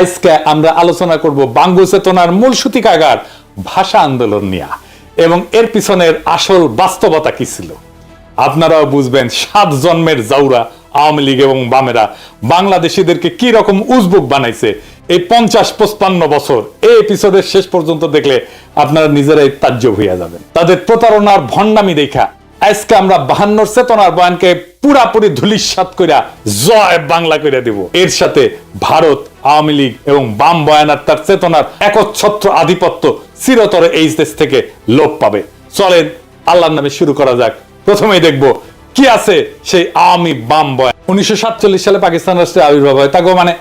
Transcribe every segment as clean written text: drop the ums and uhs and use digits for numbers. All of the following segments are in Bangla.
আজকে আমরা আলোচনা করব বাঙ্গু চেতনার মূল সূতিকাগার ভাষা আন্দোলন নিয়ে এবং এর পিছনের আসল বাস্তবতা কি ছিল। আপনারাও বুঝবেন 7 জন্মের জাউরা আওয়ামী লীগ এবং বামেরা বাংলাদেশিদেরকে কি রকম উজবুক বানাইছে এই 50-55 বছর। এই এপিসোডের শেষ পর্যন্ত দেখলে আপনারা নিজেরাই তাজ্জব হইয়া যাবেন। তাদের প্রতারণার ভণ্ডামি দেখা আজকে আমরা 52 চেতনার বয়ানকে পুরাপুরি ধূলিসাৎ কইরা জয় বাংলা কইরা দেব। এর সাথে ভারত, আওয়ামী লীগ এবং বাম বয়ান তার চেতনার একচ্ছত্র আধিপত্য চিরতর এই দেশ থেকে লোপ পাবে। চলেন আল্লাহর নামে শুরু করা যাক। প্রথমেই দেখব কি আছে সেই আওয়ামী বাম বয়ান। 1947 সালে পাকিস্তান রাষ্ট্রের আবির্ভাব হয়। তাকে মানে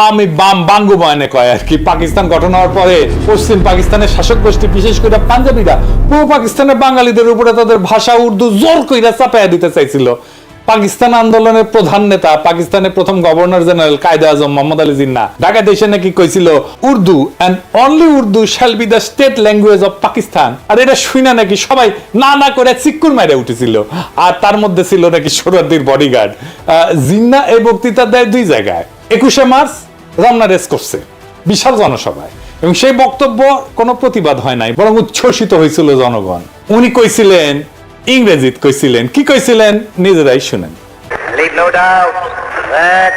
আওয়ামী বাম বাঙ্গু বয়ানে কয় আর কি। পাকিস্তান গঠন হওয়ার পরে পশ্চিম পাকিস্তানের শাসক গোষ্ঠী বিশেষ করে পাঞ্জাবিরা পূর্ব পাকিস্তানের বাঙালিদের উপরে তাদের ভাষা উর্দু জোর কইরা চাপাইয়া দিতে চাইছিল। পাকিস্তান আন্দোলনের প্রধান নেতা পাকিস্তানের প্রথম গভর্নর জেনারেল কায়েদে আজম মোহাম্মদ আলী জিন্নাহ ঢাকা দেশে নাকি কইছিল Urdu and only Urdu shall be the state language of Pakistan. আর এটা শুনে নাকি সবাই না না করে চিক্কুর মাইরে উঠেছিল। আর তার মধ্যে ছিল নাকি সোহরাওয়ার্দীর বডিগার্ড। জিন্নাহ এই বক্তৃতা দেয় 2 জায়গায়। 21শে মার্চ রমনা রেস করছে বিশাল জনসভায় এবং সেই বক্তব্য কোনো প্রতিবাদ হয় নাই, বরং উচ্ছ্বসিত হয়েছিল জনগণ। উনি কইছিলেন ইংরেজিত কইছিলেন, কি কইছিলেন নিজেরাই শুনেন। Leave no doubt that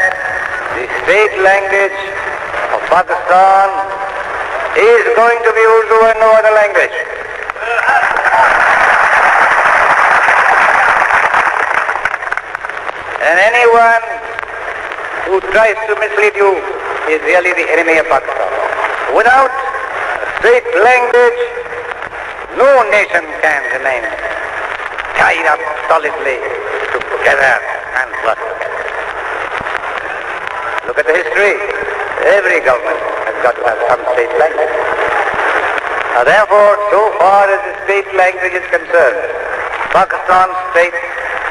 the state language of Pakistan is going to be Urdu and no other language. And anyone who tries to mislead you is really the enemy of Pakistan. Without a state language, no nation can remain tied up solidly together and work together. Look at the history. Every government has got to have some state language. Therefore, so far as the state language is concerned, Pakistan's state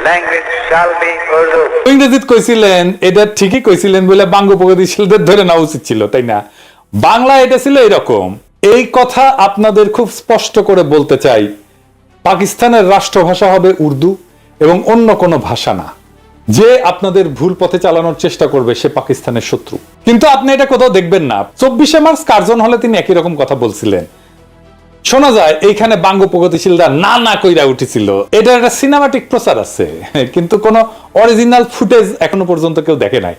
language shall be Urdu. ইংরেজিত কইছিলেন, এটা ঠিকই কইছিলেন বলে বাঙ্গু প্রগতিশীলদের ধরে নেওয়া উচিত ছিল, তাই না? বাংলা এটা ছিল এরকম। এই কথা আপনাদের খুব স্পষ্ট করে বলতে চাই, পাকিস্তানের রাষ্ট্রভাষা হবে উর্দু এবং অন্য কোনো ভাষা না। যে আপনাদের ভুল পথে চালানোর চেষ্টা করবে সে পাকিস্তানের শত্রু। কিন্তু আপনি এটা কোথাও দেখবেন না। 24শে মার্চ কার্জন হলে তিনি একই রকম কথা বলছিলেন। শোনা যায় এইখানে বাঙ্গু প্রগতিশীলরা না না কইরা উঠেছিল। এটা একটা সিনেমাটিক প্রচার আছে, কিন্তু কোনো অরিজিনাল ফুটেজ এখনো পর্যন্ত কেউ দেখে নাই।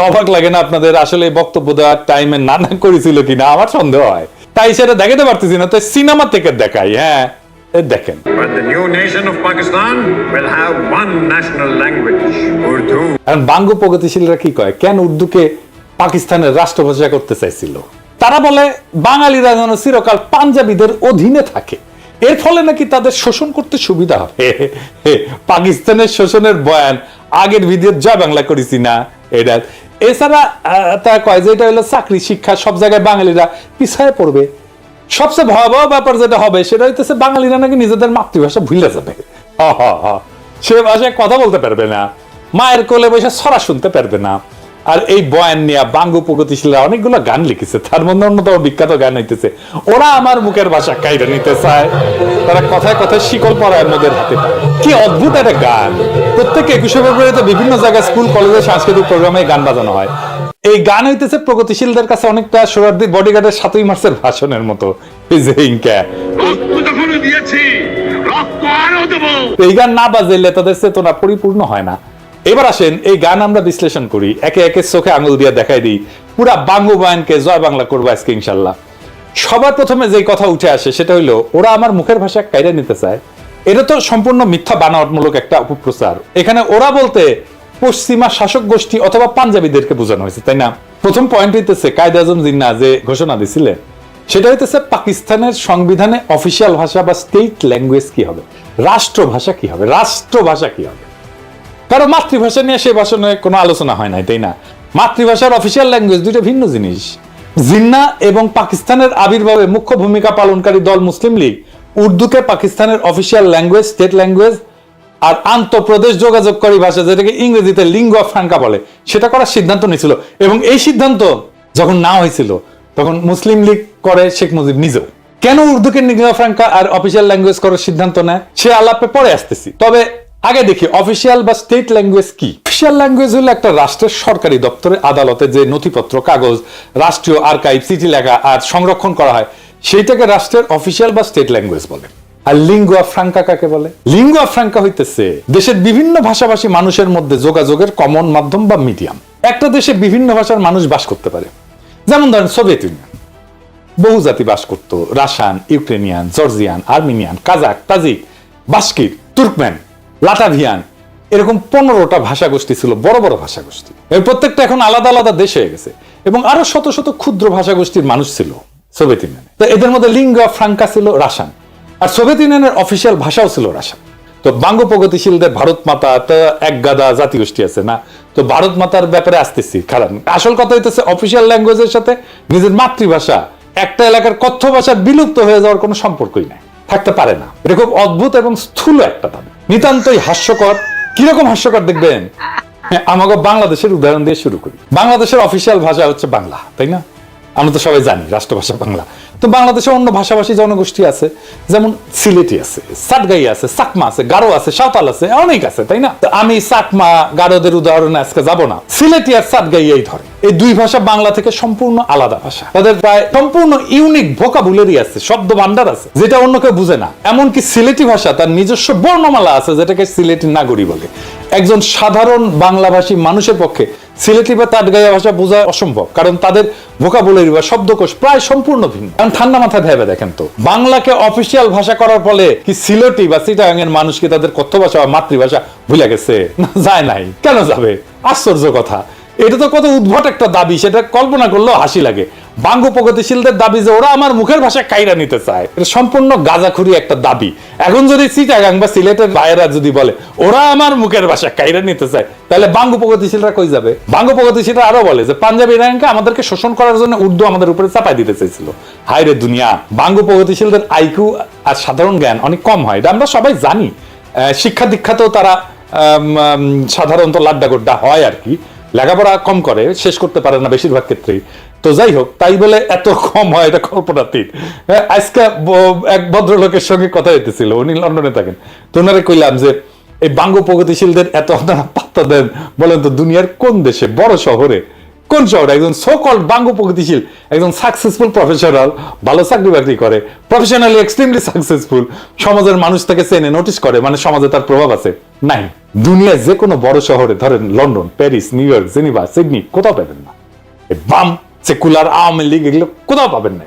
অবাক লাগে না আপনাদের? আসলে বক্তব্য দেওয়ার টাইমে না না করেছিল কিনা আমার সন্দেহ হয়, তাই সেটা দেখাতে পারতেছি না, তো সিনেমা থেকে দেখাই। হ্যাঁ দেখেন, But the new nation of Pakistan will have one national language, Urdu. এখন বাঙ্গু প্রগতিশীলরা কি কয়, কেন উর্দুকে পাকিস্তানের রাষ্ট্রভাষা করতে চাইছিল? তারা বলে বাঙালিরা যেন চিরকাল পাঞ্জাবিদের অধীনে থাকে, এর ফলে নাকি তাদের শোষণ করতে সুবিধা হবে। পাকিস্তানের শোষণের বয়ান আগের ভিডিও জয় বাংলা করেছি না এটা। এছাড়া তারা কয় যে এটা হলো চাকরি শিক্ষা, সব জায়গায় বাঙালিরা পিছায় পড়বে। সবচেয়ে ভয়াবহ ব্যাপার যেটা হবে সেটা হইতেছে বাঙালিরা নাকি নিজেদের মাতৃভাষা ভুলে যাবে। সে ভাষায় কথা বলতে পারবে না, মায়ের কোলে বসে ছড়া শুনতে পারবে না। আর এই বয়ান নিয়ে বাঙ্গু প্রগতিশীলরা অনেকগুলো গান লিখেছে, তার মধ্যে অন্যতম বিখ্যাত গান হইতেছে ওরা আমার মুখের ভাষা কাইরা নিতে চায়, তারা কথায় কথায় শিকল পরায় মোদের হাতে পায়। কি অদ্ভুত একটা গান। প্রত্যেকে 21শে ফেব্রুয়ারিতে বিভিন্ন জায়গায় স্কুল কলেজে সাংস্কৃতিক প্রোগ্রামে গান বাজানো হয়। এই গান হইতেছে প্রগতিশীলদের কাছে অনেকটা সোহরাওয়ার্দীর বডিগার্ডের 7ই মার্চের ভাষণের মতো। এই গান না বাজাইলে তাদের চেতনা পরিপূর্ণ হয় না। এবার আসেন এই গান আমরা বিশ্লেষণ করি, একে একে চোখে আঙুল দিয়ে দেখাই দিই। পুরা বাঙ্গু বয়ানকে জয় বাংলা করবো আজকে ইনশাল্লাহ। সবার প্রথমে যে কথা উঠে আসে সেটা হইলো ওরা আমার মুখের ভাষা কাইরা নিতে চায়। এটা তো সম্পূর্ণ মিথ্যা বানাওয়াটমূলক একটা অপপ্রচার। এখানে ওরা বলতে পশ্চিমা শাসক গোষ্ঠী অথবা পাঞ্জাবিদেরকে বোঝানো হয়েছে, তাই না? প্রথম পয়েন্ট হইতেছে কায়েদে আজম জিন্নাহ যে ঘোষণা দিছিলেন সেটা হইতেছে পাকিস্তানের সংবিধানে অফিসিয়াল ভাষা বা স্টেট ল্যাঙ্গুয়েজ কি হবে, রাষ্ট্রভাষা কি হবে, রাষ্ট্রভাষা কি হবে। কারণ মাতৃভাষা নিয়ে সে ভাষণে কোনো আলোচনা হয় নাই, তাই না? মাতৃভাষার অফিসিয়াল ল্যাঙ্গুয়েজ দুইটা ভিন্ন জিনিস। জিন্নাহ এবং পাকিস্তানের আবির্ভাবে মুখ্য ভূমিকা পালনকারী দল মুসলিম লীগ উর্দুকে পাকিস্তানের অফিসিয়াল ল্যাঙ্গুয়েজ, স্টেট ল্যাঙ্গুয়েজ আর আন্তঃপ্রদেশ যোগাযোগকারী ভাষা যেটাকে ইংরেজিতে লিঙ্গুয়া ফ্রাঙ্কা বলে সেটা করার সিদ্ধান্ত নিয়েছিল। এবং এই সিদ্ধান্ত যখন না হয়েছিল তখন মুসলিম লীগ করে শেখ মুজিব নিজেও। কেন উর্দুকে লিঙ্গুয়া ফ্রাঙ্কা আর অফিসিয়াল ল্যাঙ্গুয়েজ করার সিদ্ধান্ত নেয় সে আলাপে পরে আসতেছি। তবে আগে দেখি অফিসিয়াল বা স্টেট ল্যাঙ্গুয়েজ কি। অফিসিয়াল ল্যাঙ্গুয়েজ হলো একটা রাষ্ট্রের সরকারি দপ্তরে আদালতে যে নথিপত্র, কাগজ, রাষ্ট্রীয় আর্কাইভ, চিঠি লেখা আর সংরক্ষণ করা হয় সেইটাকে রাষ্ট্রের অফিসিয়াল বা স্টেট ল্যাঙ্গুয়েজ বলে। আর লিঙ্গুয়া ফ্রাঙ্কা কাকে বলে? লিঙ্গুয়া ফ্রাঙ্কা হইতেছে দেশের বিভিন্ন ভাষাভাষী মানুষের মধ্যে যোগাযোগের কমন মাধ্যম বা মিডিয়াম। একটা দেশে বিভিন্ন ভাষার মানুষ বাস করতে পারে, যেমন ধরেন সোভিয়েত ইউনিয়ন বহু জাতি বাস করত, Russian, Ukrainian, Georgian, Armenian, Kazakh, Tajik, Bashkir, Turkmen, Latvian, এরকম 15টা ভাষা গোষ্ঠী ছিল, বড় বড় ভাষা গোষ্ঠী। এর প্রত্যেকটা এখন আলাদা আলাদা দেশ হয়ে গেছে এবং আরো শত শত ক্ষুদ্র ভাষা গোষ্ঠীর মানুষ ছিল সোভিয়েত ইউনিয়নে। তো এদের মধ্যে লিঙ্গুয়া ফ্রাঙ্কা ছিল রাশিয়ান, আর সোভিয়েত ইউনিয়নের অফিসিয়াল ভাষাও ছিল রাশিয়ান। তো বাঙ্গ প্রগতিশীলদের ভারত মাতা তো এক গাদা জাতিগোষ্ঠী আছে না, তো ভারত মাতার ব্যাপারে আসতেছি। কারণ আসল কথা হইতেছে অফিসিয়াল ল্যাঙ্গুয়েজের সাথে নিজের মাতৃভাষা একটা এলাকার কথ্য ভাষা বিলুপ্ত হয়ে যাওয়ার কোনো সম্পর্কই নাই, থাকতে পারে না। এটা খুব অদ্ভুত এবং স্থূল একটা দাবি, নিতান্তই হাস্যকর। কিরকম হাস্যকর দেখবেন, আমাকে বাংলাদেশের উদাহরণ দিয়ে শুরু করি। বাংলাদেশের অফিসিয়াল ভাষা হচ্ছে বাংলা, তাই না? আমরা তো সবাই জানি রাষ্ট্রভাষা বাংলা। তো বাংলাদেশে অন্য ভাষাভাষী জনগোষ্ঠী আছে, যেমন সিলেটি আছে, সাতগাই আছে, চাকমা আছে, গারো আছে, সাঁওতাল আছে, অনেক আছে, তাই না? তো আমি চাকমা গারোদের উদাহরণে আজকে যাব না, সিলেটি আর সাতগাই এই ধরে। এই দুই ভাষা বাংলা থেকে সম্পূর্ণ আলাদা ভাষা, তাদের প্রায় সম্পূর্ণ ইউনিক ভোকাবুলারি আছে, শব্দ ভান্ডার আছে, যেটা অন্য কেউ বুঝে না। এমনকি সিলেটি ভাষা তার নিজস্ব বর্ণমালা আছে, যেটাকে সিলেটি নাগরী বলে। একজন সাধারণ বাংলাভাষী মানুষের পক্ষে সিলেটি বা তাটগাইয়া ভাষা বোঝা অসম্ভব, কারণ তাদের ভোকাবুলারি বা শব্দকোষ প্রায় সম্পূর্ণ ভিন্ন। কারণ ঠান্ডা মাথায় ভেবে দেখেন তো, বাংলাকে অফিসিয়াল ভাষা করার ফলে কি সিলেটি বা চিটাগাং এর মানুষ কি তাদের কথ্য ভাষা বা মাতৃভাষা ভুলে গেছে? না, যায় নাই। কেন যাবে? আশ্চর্য কথা। এটা তো কত উদ্ভট একটা দাবি, সেটা কল্পনা করলেও হাসি লাগে। বাঙ্গ প্রগতিশীলদের দাবি যে ওরা আমার মুখের ভাষা কাইরা নিতে চায়, এটা সম্পূর্ণ গাঁজাখুরি একটা দাবি। এখন যদি চিটাগাং বা সিলেটের ভাইয়েরা যদি বলে ওরা আমার মুখের ভাষা কাইরা নিতে চায়, তাহলে বাঙ্গ প্রগতিশীলরা কই যাবে? বাঙ্গ প্রগতিশীলরা আরো বলে যে পাঞ্জাবি ইরানকে আমাদেরকে শোষণ করার জন্য উর্দু আমাদের উপরে চাপাই দিতে চাইছিল। হায় রে দুনিয়া! বাঙ্গ প্রগতিশীলদের আইকিউ আর সাধারণ জ্ঞান অনেক কম হয়, এটা আমরা সবাই জানি। শিক্ষা দীক্ষাতেও তারা সাধারণত লাড্ডা গোড্ডা হয় আর কি, লেখাপড়া কম করে, শেষ করতে পারে না বেশিরভাগ ক্ষেত্রেই। তো যাই হোক, তাই বলে এত কম হয় এটা কল্পনাতীত। আজকে এক ভদ্রলোকের সঙ্গে কথা হইতেছিল, উনি লন্ডনে থাকেন। তো ওনারে কইলাম যে এই বাঙ্গ প্রগতিশীলদের এত আপনারা পাত্তা দেন, বলেন তো দুনিয়ার কোন দেশে, বড় শহরে, কোন শহরে একজন সো কল্ড বাঙ্গ প্রগতিশীল, একজন সাকসেসফুল প্রফেশনাল, ভালো চাকরি বাকরি করে, প্রফেশনালি এক্সট্রিমলি সাকসেসফুল, সমাজের মানুষ তাকে চেনে, নোটিস করে, মানে সমাজে তার প্রভাব আছে? নাই। দুনিয়ায় যে কোনো বড় শহরে, ধরেন London, Paris, new York, Geneva, Sydney, কোথাও পাবেন না। বাম সেকুলার আওয়ামী লীগ এগুলো কোথাও পাবেন না।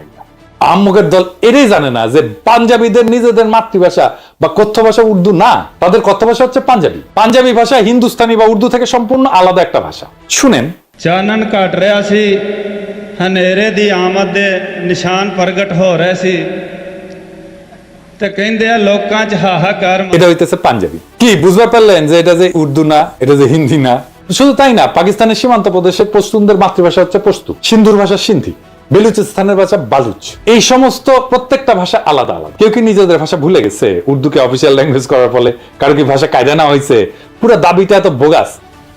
আহম্মকের দল এটাই জানে না যে পাঞ্জাবিদের নিজেদের মাতৃভাষা বা কথ্য ভাষা উর্দু না, তাদের কথ্য ভাষা হচ্ছে পাঞ্জাবি। পাঞ্জাবি ভাষা হিন্দুস্তানি বা উর্দু থেকে সম্পূর্ণ আলাদা একটা ভাষা। শুনেন, ਚਾਨਣ ਘਟ ਰਿਹਾ ਸੀ, ਹਨੇਰੇ ਦੀ ਆਮਦ ਦੇ ਨਿਸ਼ਾਨ ਪ੍ਰਗਟ ਹੋ ਰਹੇ ਸੀ ਤੇ ਕਹਿੰਦੇ ਆ ਲੋਕਾਂ 'ਚ ਹਾਹਾਕਾਰ। এটা হইতেছে পাঞ্জাবি। কি বুঝতে পারলেন যে এটা যে উর্দু না, এটা যে হিন্দি না? শুধু তাই না, পাকিস্তানের সীমান্ত প্রদেশের পশতুনদের মাতৃভাষা হচ্ছে পশতু, সিন্ধুর ভাষা সিন্ধি, বেলুচিস্তানের ভাষা বালুচ। এই সমস্ত প্রত্যেকটা ভাষা আলাদা আলাদা। কেউ কি নিজেদের ভাষা ভুলে গেছে উর্দুকে অফিসিয়াল ল্যাঙ্গুয়েজ করার ফলে? কারো কি ভাষা কায়দা না হয়েছে? পুরো দাবিটা এত বোগাস,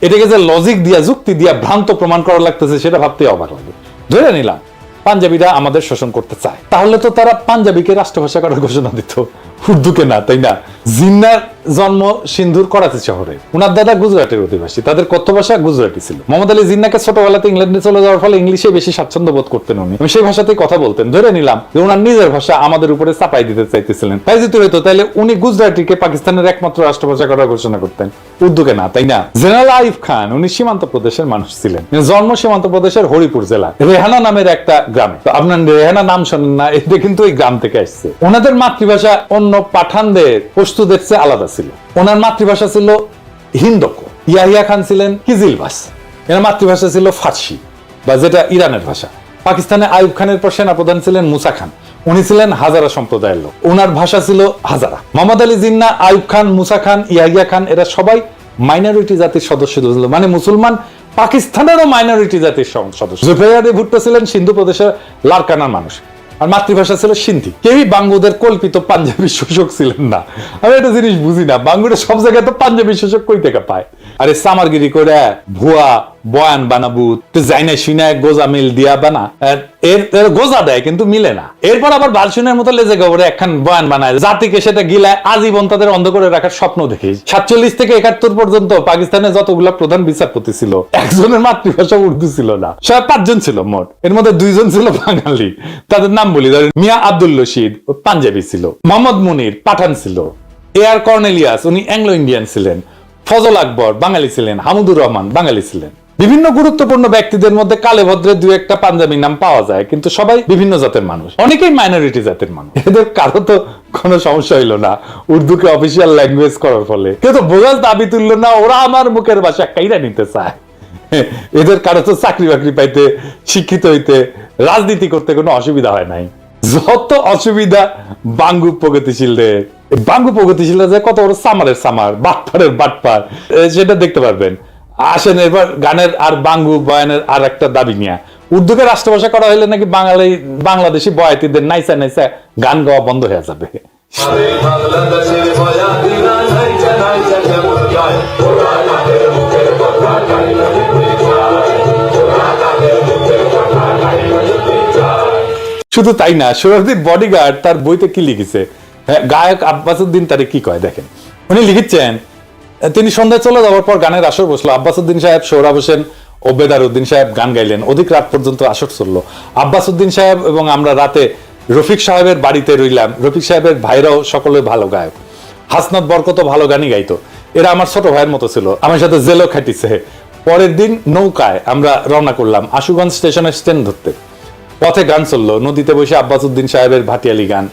এটাকে যে লজিক দিয়া, যুক্তি দিয়া ভ্রান্ত প্রমাণ করা লাগতেছে, সেটা ভাবতে অবাক লাগে। ধরে নিলাম পাঞ্জাবিরা আমাদের শোষণ করতে চায়, তাহলে তো তারা পাঞ্জাবিকে রাষ্ট্রভাষা করার ঘোষণা দিত, উর্দুকে না, তাই না? জিন্নার জন্ম সিন্ধুর করাচি শহরে, উনার দাদা গুজরাটের অধিবাসী, তাদের কথ্য ভাষা গুজরাটি ছিল। মোহাম্মদ আলী জিন্নাকে ছোটবেলাতে ইংল্যান্ডে চলে যাওয়ার ফলে ইংলিশে বেশি স্বাচ্ছন্দ্য বোধ করতেন উনি, সেই ভাষাতেই কথা বলতেন। ধরে নিলাম যে উনার নিজের ভাষা আমাদের উপরে চাপাই দিতে চাইতেছিলেন, তাই যেতে হইতো, তাহলে উনি গুজরাটিকে পাকিস্তানের একমাত্র রাষ্ট্রভাষা করার ঘোষণা করতেন, উর্দুকে না, তাই না? জেনারেল আইয়ুব খান উনি সীমান্ত প্রদেশের মানুষ ছিলেন, জন্ম সীমান্ত প্রদেশের হরিপুর জেলা রেহানা নামের একটা গ্রামে। তো আপনার রেহানা নাম শোনেন না, এটা কিন্তু ওই গ্রাম থেকে আসছে। ওনাদের মাতৃভাষা অন্য পাঠানদের, পশতুদের চেয়ে আলাদা ছিল। ওনার মাতৃভাষা ছিল হিন্দকো। ইয়াহিয়া খান ছিলেন কিজিলবাস, এর মাতৃভাষা ছিল ফার্সি বা যেটা ইরানের ভাষা। পাকিস্তানে আইয়ুব খানের পর সেনাপ্রধান ছিলেন মুসা খান, উনি ছিলেন হাজারা সম্প্রদায়ের লোক, ওনার ভাষা ছিল হাজারা। মোহাম্মদ আলী জিন্নাহ, আইয়ুব খান, মুসা খান, ইয়াহিয়া খান এরা সবাই মাইনরিটি জাতির সদস্য ছিল, মানে মুসলমান পাকিস্তানেরও মাইনরিটি জাতির সদস্য। জুলফিকার আলী ভুট্টো ছিলেন সিন্ধু প্রদেশের লারকানার মানুষ, আর মাতৃভাষা ছিল সিন্ধি। কেউই বাঙ্গুদের কল্পিত পাঞ্জাবি শোষক ছিলেন না। আমি একটা জিনিস বুঝি না, বাঙ্গুরা সব জায়গায় তো পাঞ্জাবি শোষক কই থেকে পায়? আরে সামারগিরি করে ভুয়া বয়ান বানাবো তো যাইনা শুনে গোজা মিল দিয়া বানা এর গোজা দেয় কিন্তু মিলে না। এরপর আবার বালসুনের মতো লেজে গোবরে একখান বয়ান বানায়, জাতিকে সেটা গিলায় আজীবন তাদের অন্ধ করে রাখার স্বপ্ন দেখি। 47 থেকে 71 পর্যন্ত পাকিস্তানে যতগুলা প্রধান বিচারপতি ছিল, একজনের মাতৃভাষা উর্দু ছিল না, সব 5 জন ছিল মোট। এর মধ্যে 2 জন ছিল বাঙালি, তাদের নাম বলি। মিয়া আব্দুল রশিদ পাঞ্জাবি ছিল, মোহাম্মদ মুনির পাঠান ছিল, এআর কর্নেলিয়াস উনি অ্যাংলো ইন্ডিয়ান ছিলেন, ফজল আকবর বাঙালি ছিলেন, হামুদুর রহমান বাঙালি ছিলেন। বিভিন্ন গুরুত্বপূর্ণ ব্যক্তিদের মধ্যে কালে ভদ্রে 2-1টা পাঞ্জাবি নাম পাওয়া যায়, কিন্তু সবাই বিভিন্ন জাতের মানুষ, অনেকেই মাইনরিটি জাতের মানুষ। এদের কারো তো কোনো সমস্যা হইলো না উর্দুকে অফিসিয়াল ল্যাঙ্গুয়েজ করার ফলে, কেউ তো বোঝার দাবি তুললো না, ওরা আমার মুখের ভাষা কাইরা নিতে চায়। এদের কারো তো চাকরি বাকরি পাইতে, শিক্ষিত হইতে, রাজনীতি করতে কোনো অসুবিধা হয় নাই। যত অসুবিধা বাঙ্গু প্রগতিশীলদের, বাঙ্গু প্রগতিশীলরা যে কত বড় সামারের সামার, বাটপারের বাটপার, সেটা দেখতে পারবেন। আসেন এবার গানের আর বাঙ্গু বয়ানের আর একটা দাবি নিয়ে, উর্দুকে রাষ্ট্রভাষা করা হলে নাকি বাংলাদেশি বয়াতিদের নাইসা নাইসা গান গাওয়া বন্ধ হয়ে যাবে। শুধু তাই না, সোহরাওয়ার্দীর বডিগার্ড তার বইতে কি লিখেছে, গায়ক আব্বাসউদ্দিন তারে কি কয় দেখেন। উনি লিখেছেন, তিনি সন্ধ্যায় চলে যাওয়ার পর গানের আসর বসলো। আব্বাসউদ্দিন সাহেব, সোহরাব হোসেন ও বেদারউদ্দিন সাহেব গান গাইলেন। অধিক রাত পর্যন্ত আসর চললো। আব্বাসউদ্দিন সাহেব এবং আমরা রাতে রফিক সাহেবের বাড়িতে রইলাম। রফিক সাহেবের ভাইরাও সকলে ভালো গায়ক, হাসনাত বরকত ভালো গানই গাইতো। এরা আমার ছোট ভাইয়ের মতো ছিল, আমার সাথে জেলও খাটিছে। পরের দিন নৌকায় আমরা রওনা করলাম আশুগঞ্জ স্টেশনের স্ট্যান্ড ধরতে। পথে গান চললো, নদীতে বসে আব্বাসউদ্দিন সাহেবের ভাটিয়ালি গান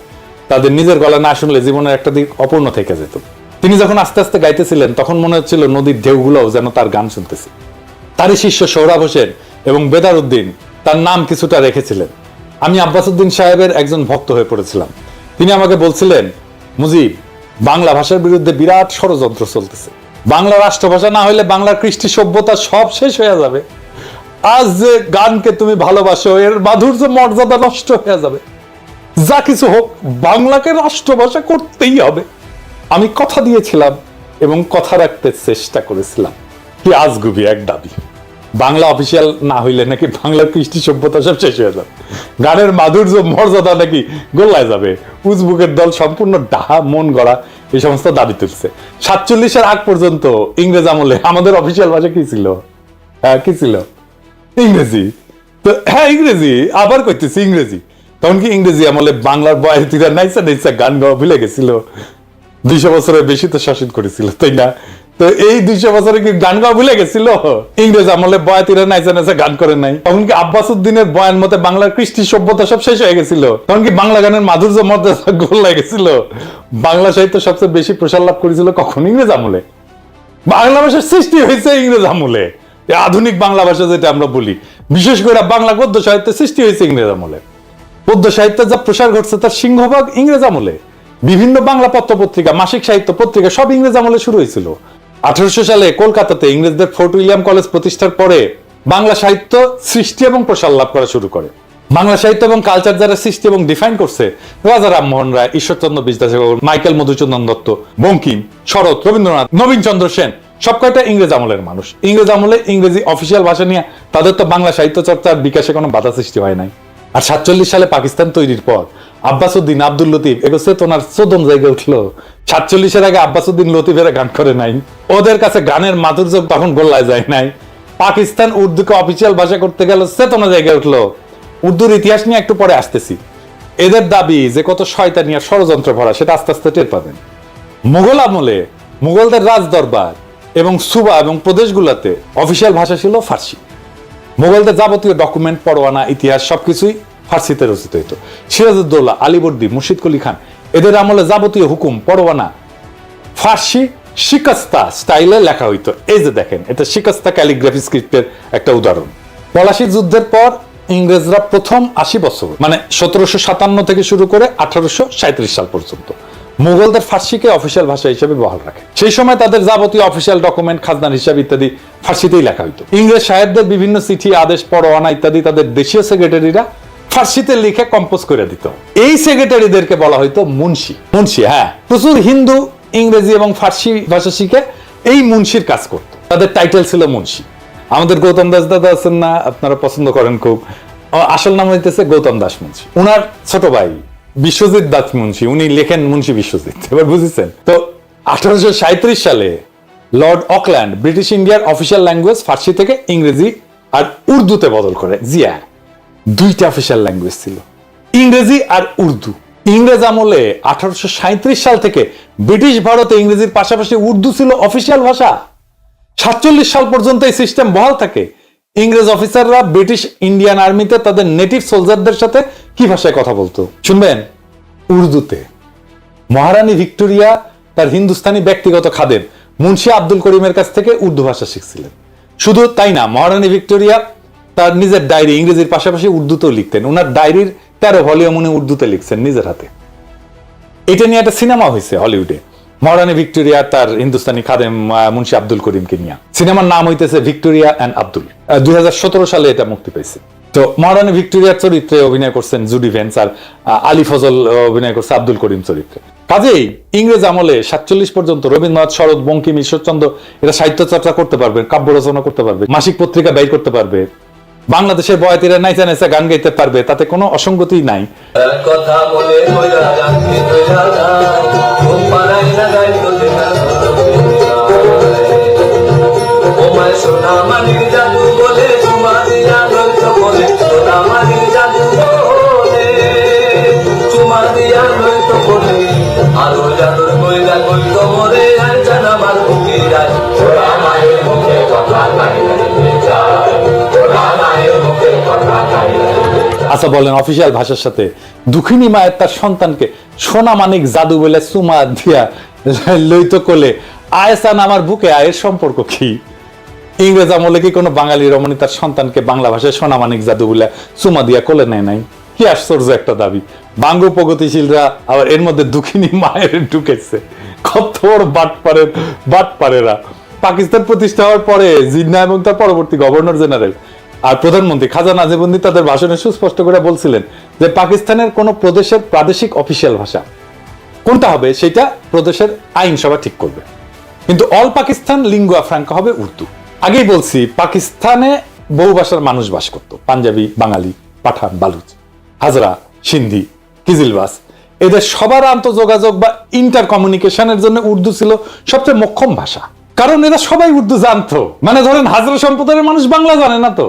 তাদের নিজের গলা না শুনলে জীবনের একটা দিক অপূর্ণ থেকে যেত। তিনি যখন আস্তে আস্তে গাইতেছিলেন তখন মনে হচ্ছিল নদীর ঢেউগুলোও যেন তার গান শুনতেছে। তারই শিষ্য সোহরাব হোসেন এবং বেদারউদ্দিন তার নাম কিছুটা রেখেছিলেন। আমি আব্বাসউদ্দিন সাহেবের একজন ভক্ত হয়ে পড়েছিলাম। তিনি আমাকে বলছিলেন, মুজিব, বাংলা ভাষার বিরুদ্ধে বিরাট ষড়যন্ত্র চলতেছে। বাংলা রাষ্ট্রভাষা না হলে বাংলার কৃষ্টি সভ্যতা সব শেষ হয়ে যাবে। আজ যে গানকে তুমি ভালোবাসো এর মাধুর্য মর্যাদা নষ্ট হয়ে যাবে। যা কিছু হোক বাংলাকে রাষ্ট্রভাষা করতেই হবে। আমি কথা দিয়েছিলাম এবং কথা রাখতে চেষ্টা করেছিলাম। কি আজগুবি এক দাবি, বাংলা অফিসিয়াল না হইলে নাকি বাংলার কৃষ্টি সভ্যতা সব শেষ হয়ে যাবে, গানের মাধুর্য মর্যাদা নাকি গোল্লায় যাবে। উজবুকের দল সম্পূর্ণ ডাহা মন গড়া এই সমস্ত দাবি তুলছে। 47-এর আগ পর্যন্ত ইংরেজ আমলে আমাদের অফিসিয়াল ভাষা কি ছিল? কি ছিল? ইংরেজি। তো হ্যাঁ ইংরেজি, আবার কইতেছি ইংরেজি। তখন কি ইংরেজি আমলে বাংলার বয়াতিরা নাইসা নাইসা গান গাওয়া ভুলে গেছিল? 200 বছরের বেশি তো শাসন করেছিল, তাই না? তো এই 200 বছরে কি গান গাওয়া ভুলে গেছিল? ইংরেজ আমলে বয়াতিরা নাইসা নাইসা গান করে নাই? তখন কি আব্বাসউদ্দিনের বয়ান মতে বাংলার কৃষ্টি সভ্যতা সব শেষ হয়ে গেছিল? তখন কি বাংলা গানের মাধুর্য মর্যাদা গোল্লায় গেছিল? বাংলা সাহিত্য সবচেয়ে বেশি প্রসার লাভ করেছিল কখন? ইংরেজ আমলে। বাংলা ভাষার সৃষ্টি হয়েছে ইংরেজ আমলে। আধুনিক বাংলা ভাষা যেটা আমরা বলি, বিশেষ করে বাংলা গদ্য সাহিত্যের সৃষ্টি হয়েছে ইংরেজ আমলে। পদ্য সাহিত্যের যা প্রসার ঘটছে তার সিংহভাগ ইংরেজ আমলে। বিভিন্ন বাংলা পত্র পত্রিকা, মাসিক সাহিত্য পত্রিকা সব ইংরেজ আমলে শুরু হয়েছিল। 1800 সালে কলকাতাতে ইংরেজদের ফোর্ট উইলিয়াম কলেজ প্রতিষ্ঠার পরে বাংলা সাহিত্য সৃষ্টি এবং প্রসার লাভ করা শুরু করে। বাংলা সাহিত্য এবং কালচার যারা সৃষ্টি এবং ডিফাইন করছে, রাজা রামমোহন রায়, ঈশ্বরচন্দ্র বিদ্যাসাগর, মাইকেল মধুসূদন দত্ত, বঙ্কিম, শরৎ, রবীন্দ্রনাথ, নবীন চন্দ্র সেন, সব কয়টা ইংরেজ আমলের মানুষ। ইংরেজ আমলে ইংরেজি অফিসিয়াল ভাষা নিয়ে তাদের তো বাংলা সাহিত্য চর্চার বিকাশে কোনো বাধা সৃষ্টি হয় নাই। আর 47 সালে পাকিস্তান তৈরির পর আব্বাসউদ্দিন, আব্দুল লতিফ এগোছে তোনার চোদন জায়গায় উঠলো। 47-এর আগে আব্বাসউদ্দিন লতিফেরা গান করে নাই, ওদের কাছে গানের মাধুর্য তখন গোল্লায় যায় নাই। পাকিস্তান উর্দুকে অফিসিয়াল ভাষা করতে গেল, চেতনা জায়গায় উঠলো। উর্দুর ইতিহাস নিয়ে একটু পরে আসতেছি। এদের দাবি যে কত শয়তানি আর ষড়যন্ত্র ভরা সেটা আস্তে আস্তে টের পাবেন। মুঘল আমলে মুঘলদের রাজ দরবার এবং সুবা এবং প্রদেশগুলোতে অফিসিয়াল ভাষা ছিল ফার্সি। মুঘলদের যাবতীয় ডকুমেন্ট, পরোয়ানা, ইতিহাস সবকিছুই ফার্সিতে রচিত হইতো। সিরাজউদ্দৌলা, আলীবর্দী, মুর্শিদ কুলি খান এদের আমলে যাবতীয় হুকুম, পরোয়ানা ফার্সি শিকাস্তা স্টাইলে লেখা হইতো। এই যে দেখেন, এটা শিকাস্তা ক্যালিগ্রাফি স্ক্রিপ্টের একটা উদাহরণ। পলাশির যুদ্ধের পর ইংরেজরা প্রথম 80 বছর মানে 1757 থেকে শুরু করে 1837 সাল পর্যন্ত মুঘলদের ফার্সিকে অফিসিয়াল ভাষা হিসেবে বহাল রাখে। সেই সময় তাদের যাবতীয় অফিসিয়াল ডকুমেন্ট, খাজনার হিসাব ইত্যাদি ফার্সিতেই লেখা হইতো। ইংরেজ সাহেবদের বিভিন্ন চিঠি, আদেশ, পরোয়ানা ইত্যাদি তাদের দেশীয় সেক্রেটারিরা ফার্সিতে লিখে কম্পোজ করে দিত। এই সেক্রেটারিদেরকে বলা হইতো মুন্সি। মুন্সি, হ্যাঁ, প্রচুর হিন্দু ইংরেজি এবং ফার্সি ভাষা শিখে এই মুন্সির কাজ করত। তাদের টাইটেল ছিল মুন্সি। আমাদের গৌতম দাস দাদা আছেন না, আপনারা পছন্দ করেন খুব, আসল নাম হইতেছে গৌতম দাস মুন্সী। উনার ছোট ভাই বিশ্বজিৎ দাস মুন্সী, উনি লেখেন মুন্সী বিশ্বজিৎ। এবার বুঝেছেন তো? 1837 সালে লর্ড অকল্যান্ড ব্রিটিশ ইন্ডিয়ার অফিসিয়াল ল্যাঙ্গুয়েজ ফার্সি থেকে ইংরেজি আর উর্দুতে বদল করে। জিয়া, দুইটা অফিসিয়াল ল্যাঙ্গুয়েজ ছিল, ইংরেজি আর উর্দু। ইংরেজ আমলে 1837 সাল থেকে ব্রিটিশ ভারতে ইংরেজির পাশাপাশি উর্দু ছিল অফিসিয়াল ভাষা। 47 সাল পর্যন্ত এই সিস্টেম বহাল থাকে। ইংরেজ অফিসাররা ব্রিটিশ ইন্ডিয়ান আর্মিতে তাদের নেটিভ সোলজারদের সাথে কি ভাষায় কথা বলতো শুনবেন? উর্দুতে। মহারানী ভিক্টোরিয়া তার হিন্দুস্তানি ব্যক্তিগত খাদেম মুন্সি আব্দুল করিমের কাছ থেকে উর্দু ভাষা শিখছিলেন। শুধু তাই না, মহারানী ভিক্টোরিয়া তার নিজের ডায়েরি ইংরেজির পাশাপাশি উর্দুতেও লিখতেন। ওনার ডায়েরির 13 ভলিউম উনি উর্দুতে লিখছেন নিজের হাতে। এটা নিয়ে একটা সিনেমা হয়েছে হলিউডে, মহারানী ভিক্টোরিয়া তার হিন্দুস্তানি খাদেম মুন্সি আব্দুল করিমকে নিয়ে। সিনেমার নাম হইতেছে ভিক্টোরিয়া অ্যান্ড আব্দুল। 2017 সালে এটা মুক্তি পেয়েছে। তো মহারানী ভিক্টোরিয়ার চরিত্রে অভিনয় করছেন জুডি ভেন্স, আর আলী ফজল অভিনয় করছে আব্দুল করিম চরিত্রে। কাজেই ইংরেজ আমলে 47 পর্যন্ত রবীন্দ্রনাথ, শরৎ, বঙ্কিম, ঈশ্বরচন্দ্র এরা সাহিত্য চর্চা করতে পারবে, কাব্য রচনা করতে পারবে, মাসিক পত্রিকা বের করতে পারবে, বাংলাদেশের বয়াতিরা নাইচা নাইচা গান গাইতে পারবে, তাতে কোনো অসঙ্গতি নাই। কথা বলে কইরা রাখি কইরা ঘুম পাড়াই না গাইতো দিনা ও মায় সোনা মানিক জাদু বলে চুমা দিয়া লইতো বলে সোনা মানিক জাদু বলে চুমা দিয়া লইতো বলে আলো জাদুর কইরা কইতো মরে আনছানা আমার বুকে যায় সোনা মায়ের মুখে কথা কাইরা যায় সোনা মায়ের মুখে কথা কাইরা। আচ্ছা বলেন, অফিসিয়াল ভাষার সাথে দুঃখিনী মায়ের তার সন্তানকে সোনা মানিক জাদু বলে চুমা দিয়া লইতো কোলে আয়সান আমার বুকে, আয়ের সম্পর্ক কি? ইংরেজ আমলে কি কোনো বাঙালি রমণী তার সন্তানকে বাংলা ভাষায় সোনা মানিক জাদু বলে চুমা দিয়া কোলে নেয় নাই? কি আশ্চর্য একটা দাবি। বাঙ্গ প্রগতিশীলরা আবার এর মধ্যে দুঃখিনী মায়ের ঢুকেছে। কত বড় বাটপারেরা। পাকিস্তান প্রতিষ্ঠা হওয়ার পরে জিন্নাহ এবং তার পরবর্তী গভর্নর জেনারেল আর প্রধানমন্ত্রী খাজা নাজিবুদ্দিন তাদের ভাষণে সুস্পষ্ট করে বলছিলেন যে পাকিস্তানের কোন প্রদেশের প্রাদেশিক অফিসিয়াল ভাষা কোনটা হবে সেটা প্রদেশের আইনসভা ঠিক করবে, কিন্তু অল পাকিস্তান লিঙ্গুয়া ফ্রাঙ্কা হবে উর্দু। আগেই বলছি, পাকিস্তানে বহু ভাষার মানুষ বাস করত, পাঞ্জাবি, বাঙালি, পাঠান, বালুচ, হাজরা, সিন্ধি, কিজিলবাস। এদের সবার আন্তঃযোগাযোগ বা ইন্টার কমিউনিকেশনের জন্য উর্দু ছিল সবচেয়ে মোক্ষম ভাষা, কারণ এরা সবাই উর্দু জানতো। মানে ধরেন হাজরা সম্প্রদায়ের মানুষ বাংলা জানে না তো,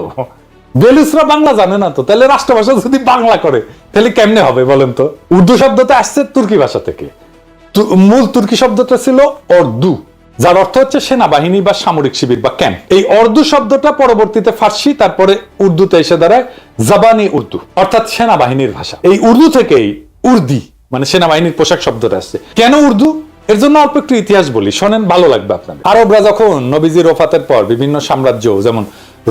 বেলুচরা বাংলা জানে না তো, তাহলে রাষ্ট্রভাষা যদি বাংলা করে তাহলে কেমনে হবে বলেন তো? উর্দু শব্দটা আসছে তুর্কি ভাষা থেকে। মূল তুর্কি শব্দটা ছিল অর্দু, যার অর্থ হচ্ছে সেনাবাহিনী বা সামরিক শিবির বা ক্যাম্প। এই অর্দু শব্দটা পরবর্তীতে ফার্সি, তারপরে উর্দুতে এসে দাঁড়ায় জাবানি উর্দু, অর্থাৎ সেনাবাহিনীর ভাষা। এই উর্দু থেকেই উর্দি মানে সেনাবাহিনীর পোশাক শব্দটা আসছে। কেন উর্দু? এর জন্য অল্প একটু ইতিহাস বলি, শোনেন, ভালো লাগবে আপনাদের। আরবরা যখন নবীজির ওফাতের পর বিভিন্ন সাম্রাজ্য যেমন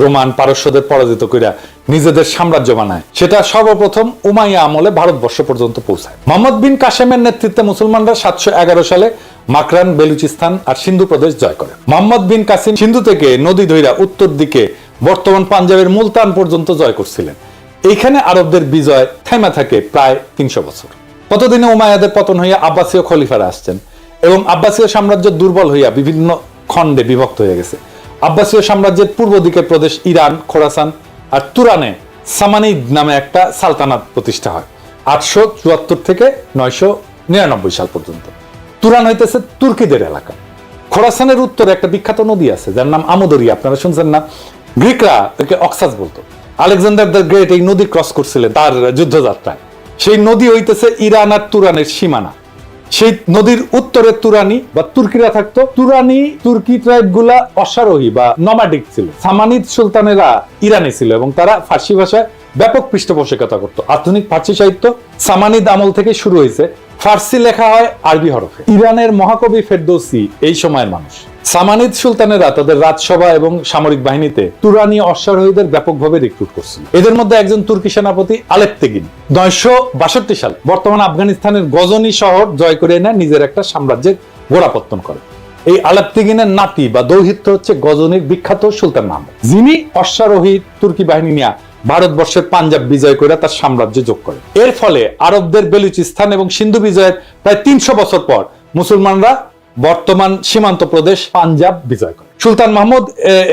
রোমান, পারস্যদের পরাজিত কইরা নিজেদের সাম্রাজ্য বানায়, সেটা সর্বপ্রথম উমাইয়া আমলে ভারতবর্ষ পর্যন্ত পৌঁছায়। মোহাম্মদ বিন কাসেমের নেতৃত্বে মুসলমানরা 711 সালে মাকরান, বেলুচিস্তান আর সিন্ধু প্রদেশ জয় করে। মোহাম্মদ বিন কাসিম সিন্ধু থেকে নদী ধইরা উত্তর দিকে বর্তমান পাঞ্জাবের মুলতান পর্যন্ত জয় করছিলেন। এইখানে আরবদের বিজয় থেমে থাকে প্রায় 300 বছর। ততদিনে উমাইয়াদের পতন হইয়া আব্বাসীয় খলিফারা আসছেন এবং আব্বাসীয় সাম্রাজ্য দুর্বল হইয়া বিভিন্ন খণ্ডে বিভক্ত হয়ে গেছে। আব্বাসীয় সাম্রাজ্যের পূর্ব দিকের প্রদেশ ইরান, খোরাসান আর তুরানে সামানিদ নামে একটা সালতানাত প্রতিষ্ঠা হয় 874 থেকে 999 সাল পর্যন্ত। তুরান হইতেছে তুর্কিদের এলাকা। খোরাসানের উত্তরে একটা বিখ্যাত নদী আছে যার নাম আমোদরিয়া, আপনারা শুনছেন না? গ্রিকরা একে অক্সাস বলতো। আলেকজান্ডার দ্য গ্রেট এই নদী ক্রস করছিলেন তার যুদ্ধযাত্রায়। সেই নদী হইতেছে ইরান আর তুরানের সীমানা। সেই নদীর উত্তরে তুরানি বা তুর্কিরা থাকতো। তুরানি তুর্কি ট্রাইব গুলা অশ্বারোহী বা নমাডিক ছিল। সামানিদ সুলতানেরা ইরানে ছিল এবং তারা ফার্সি ভাষায় ব্যাপক পৃষ্ঠপোষকতা করত। আধুনিক ফার্সি সাহিত্য সামানিদ আমল থেকে শুরু হয়েছে। ফার্সি লেখা হয় আরবি হরফে। ইরানের মহাকবি ফেরদৌসি এই সময়ের মানুষ। সামানিদ সুলতানেরা তাদের রাজসভা এবং সামরিক বাহিনীতে তুরানি অশ্বারোহীদের ব্যাপকভাবে রিক্রুট করছিল। এদের মধ্যে একজন তুর্কি সেনাপতি আলেপ্তেগিন 962 সাল বর্তমান আফগানিস্তানের গজনি শহর জয় করে এনে নিজের একটা সাম্রাজ্যের গোড়াপত্তন করে। এই আলেপ্তেগিনের নাতি বা দৌহিত্র হচ্ছে গজনির বিখ্যাত সুলতান মাহমুদ, যিনি অশ্বারোহী তুর্কি বাহিনী নিয়ে ভারতবর্ষের পাঞ্জাব বিজয় করে তার সাম্রাজ্য যোগ করে। এর ফলে আরবদের বেলুচিস্তান এবং সিন্ধু বিজয়ের প্রায় 300 বছর পর মুসলমানরা বর্তমান সীমান্ত প্রদেশ পাঞ্জাব বিজয় করে। সুলতান মাহমুদ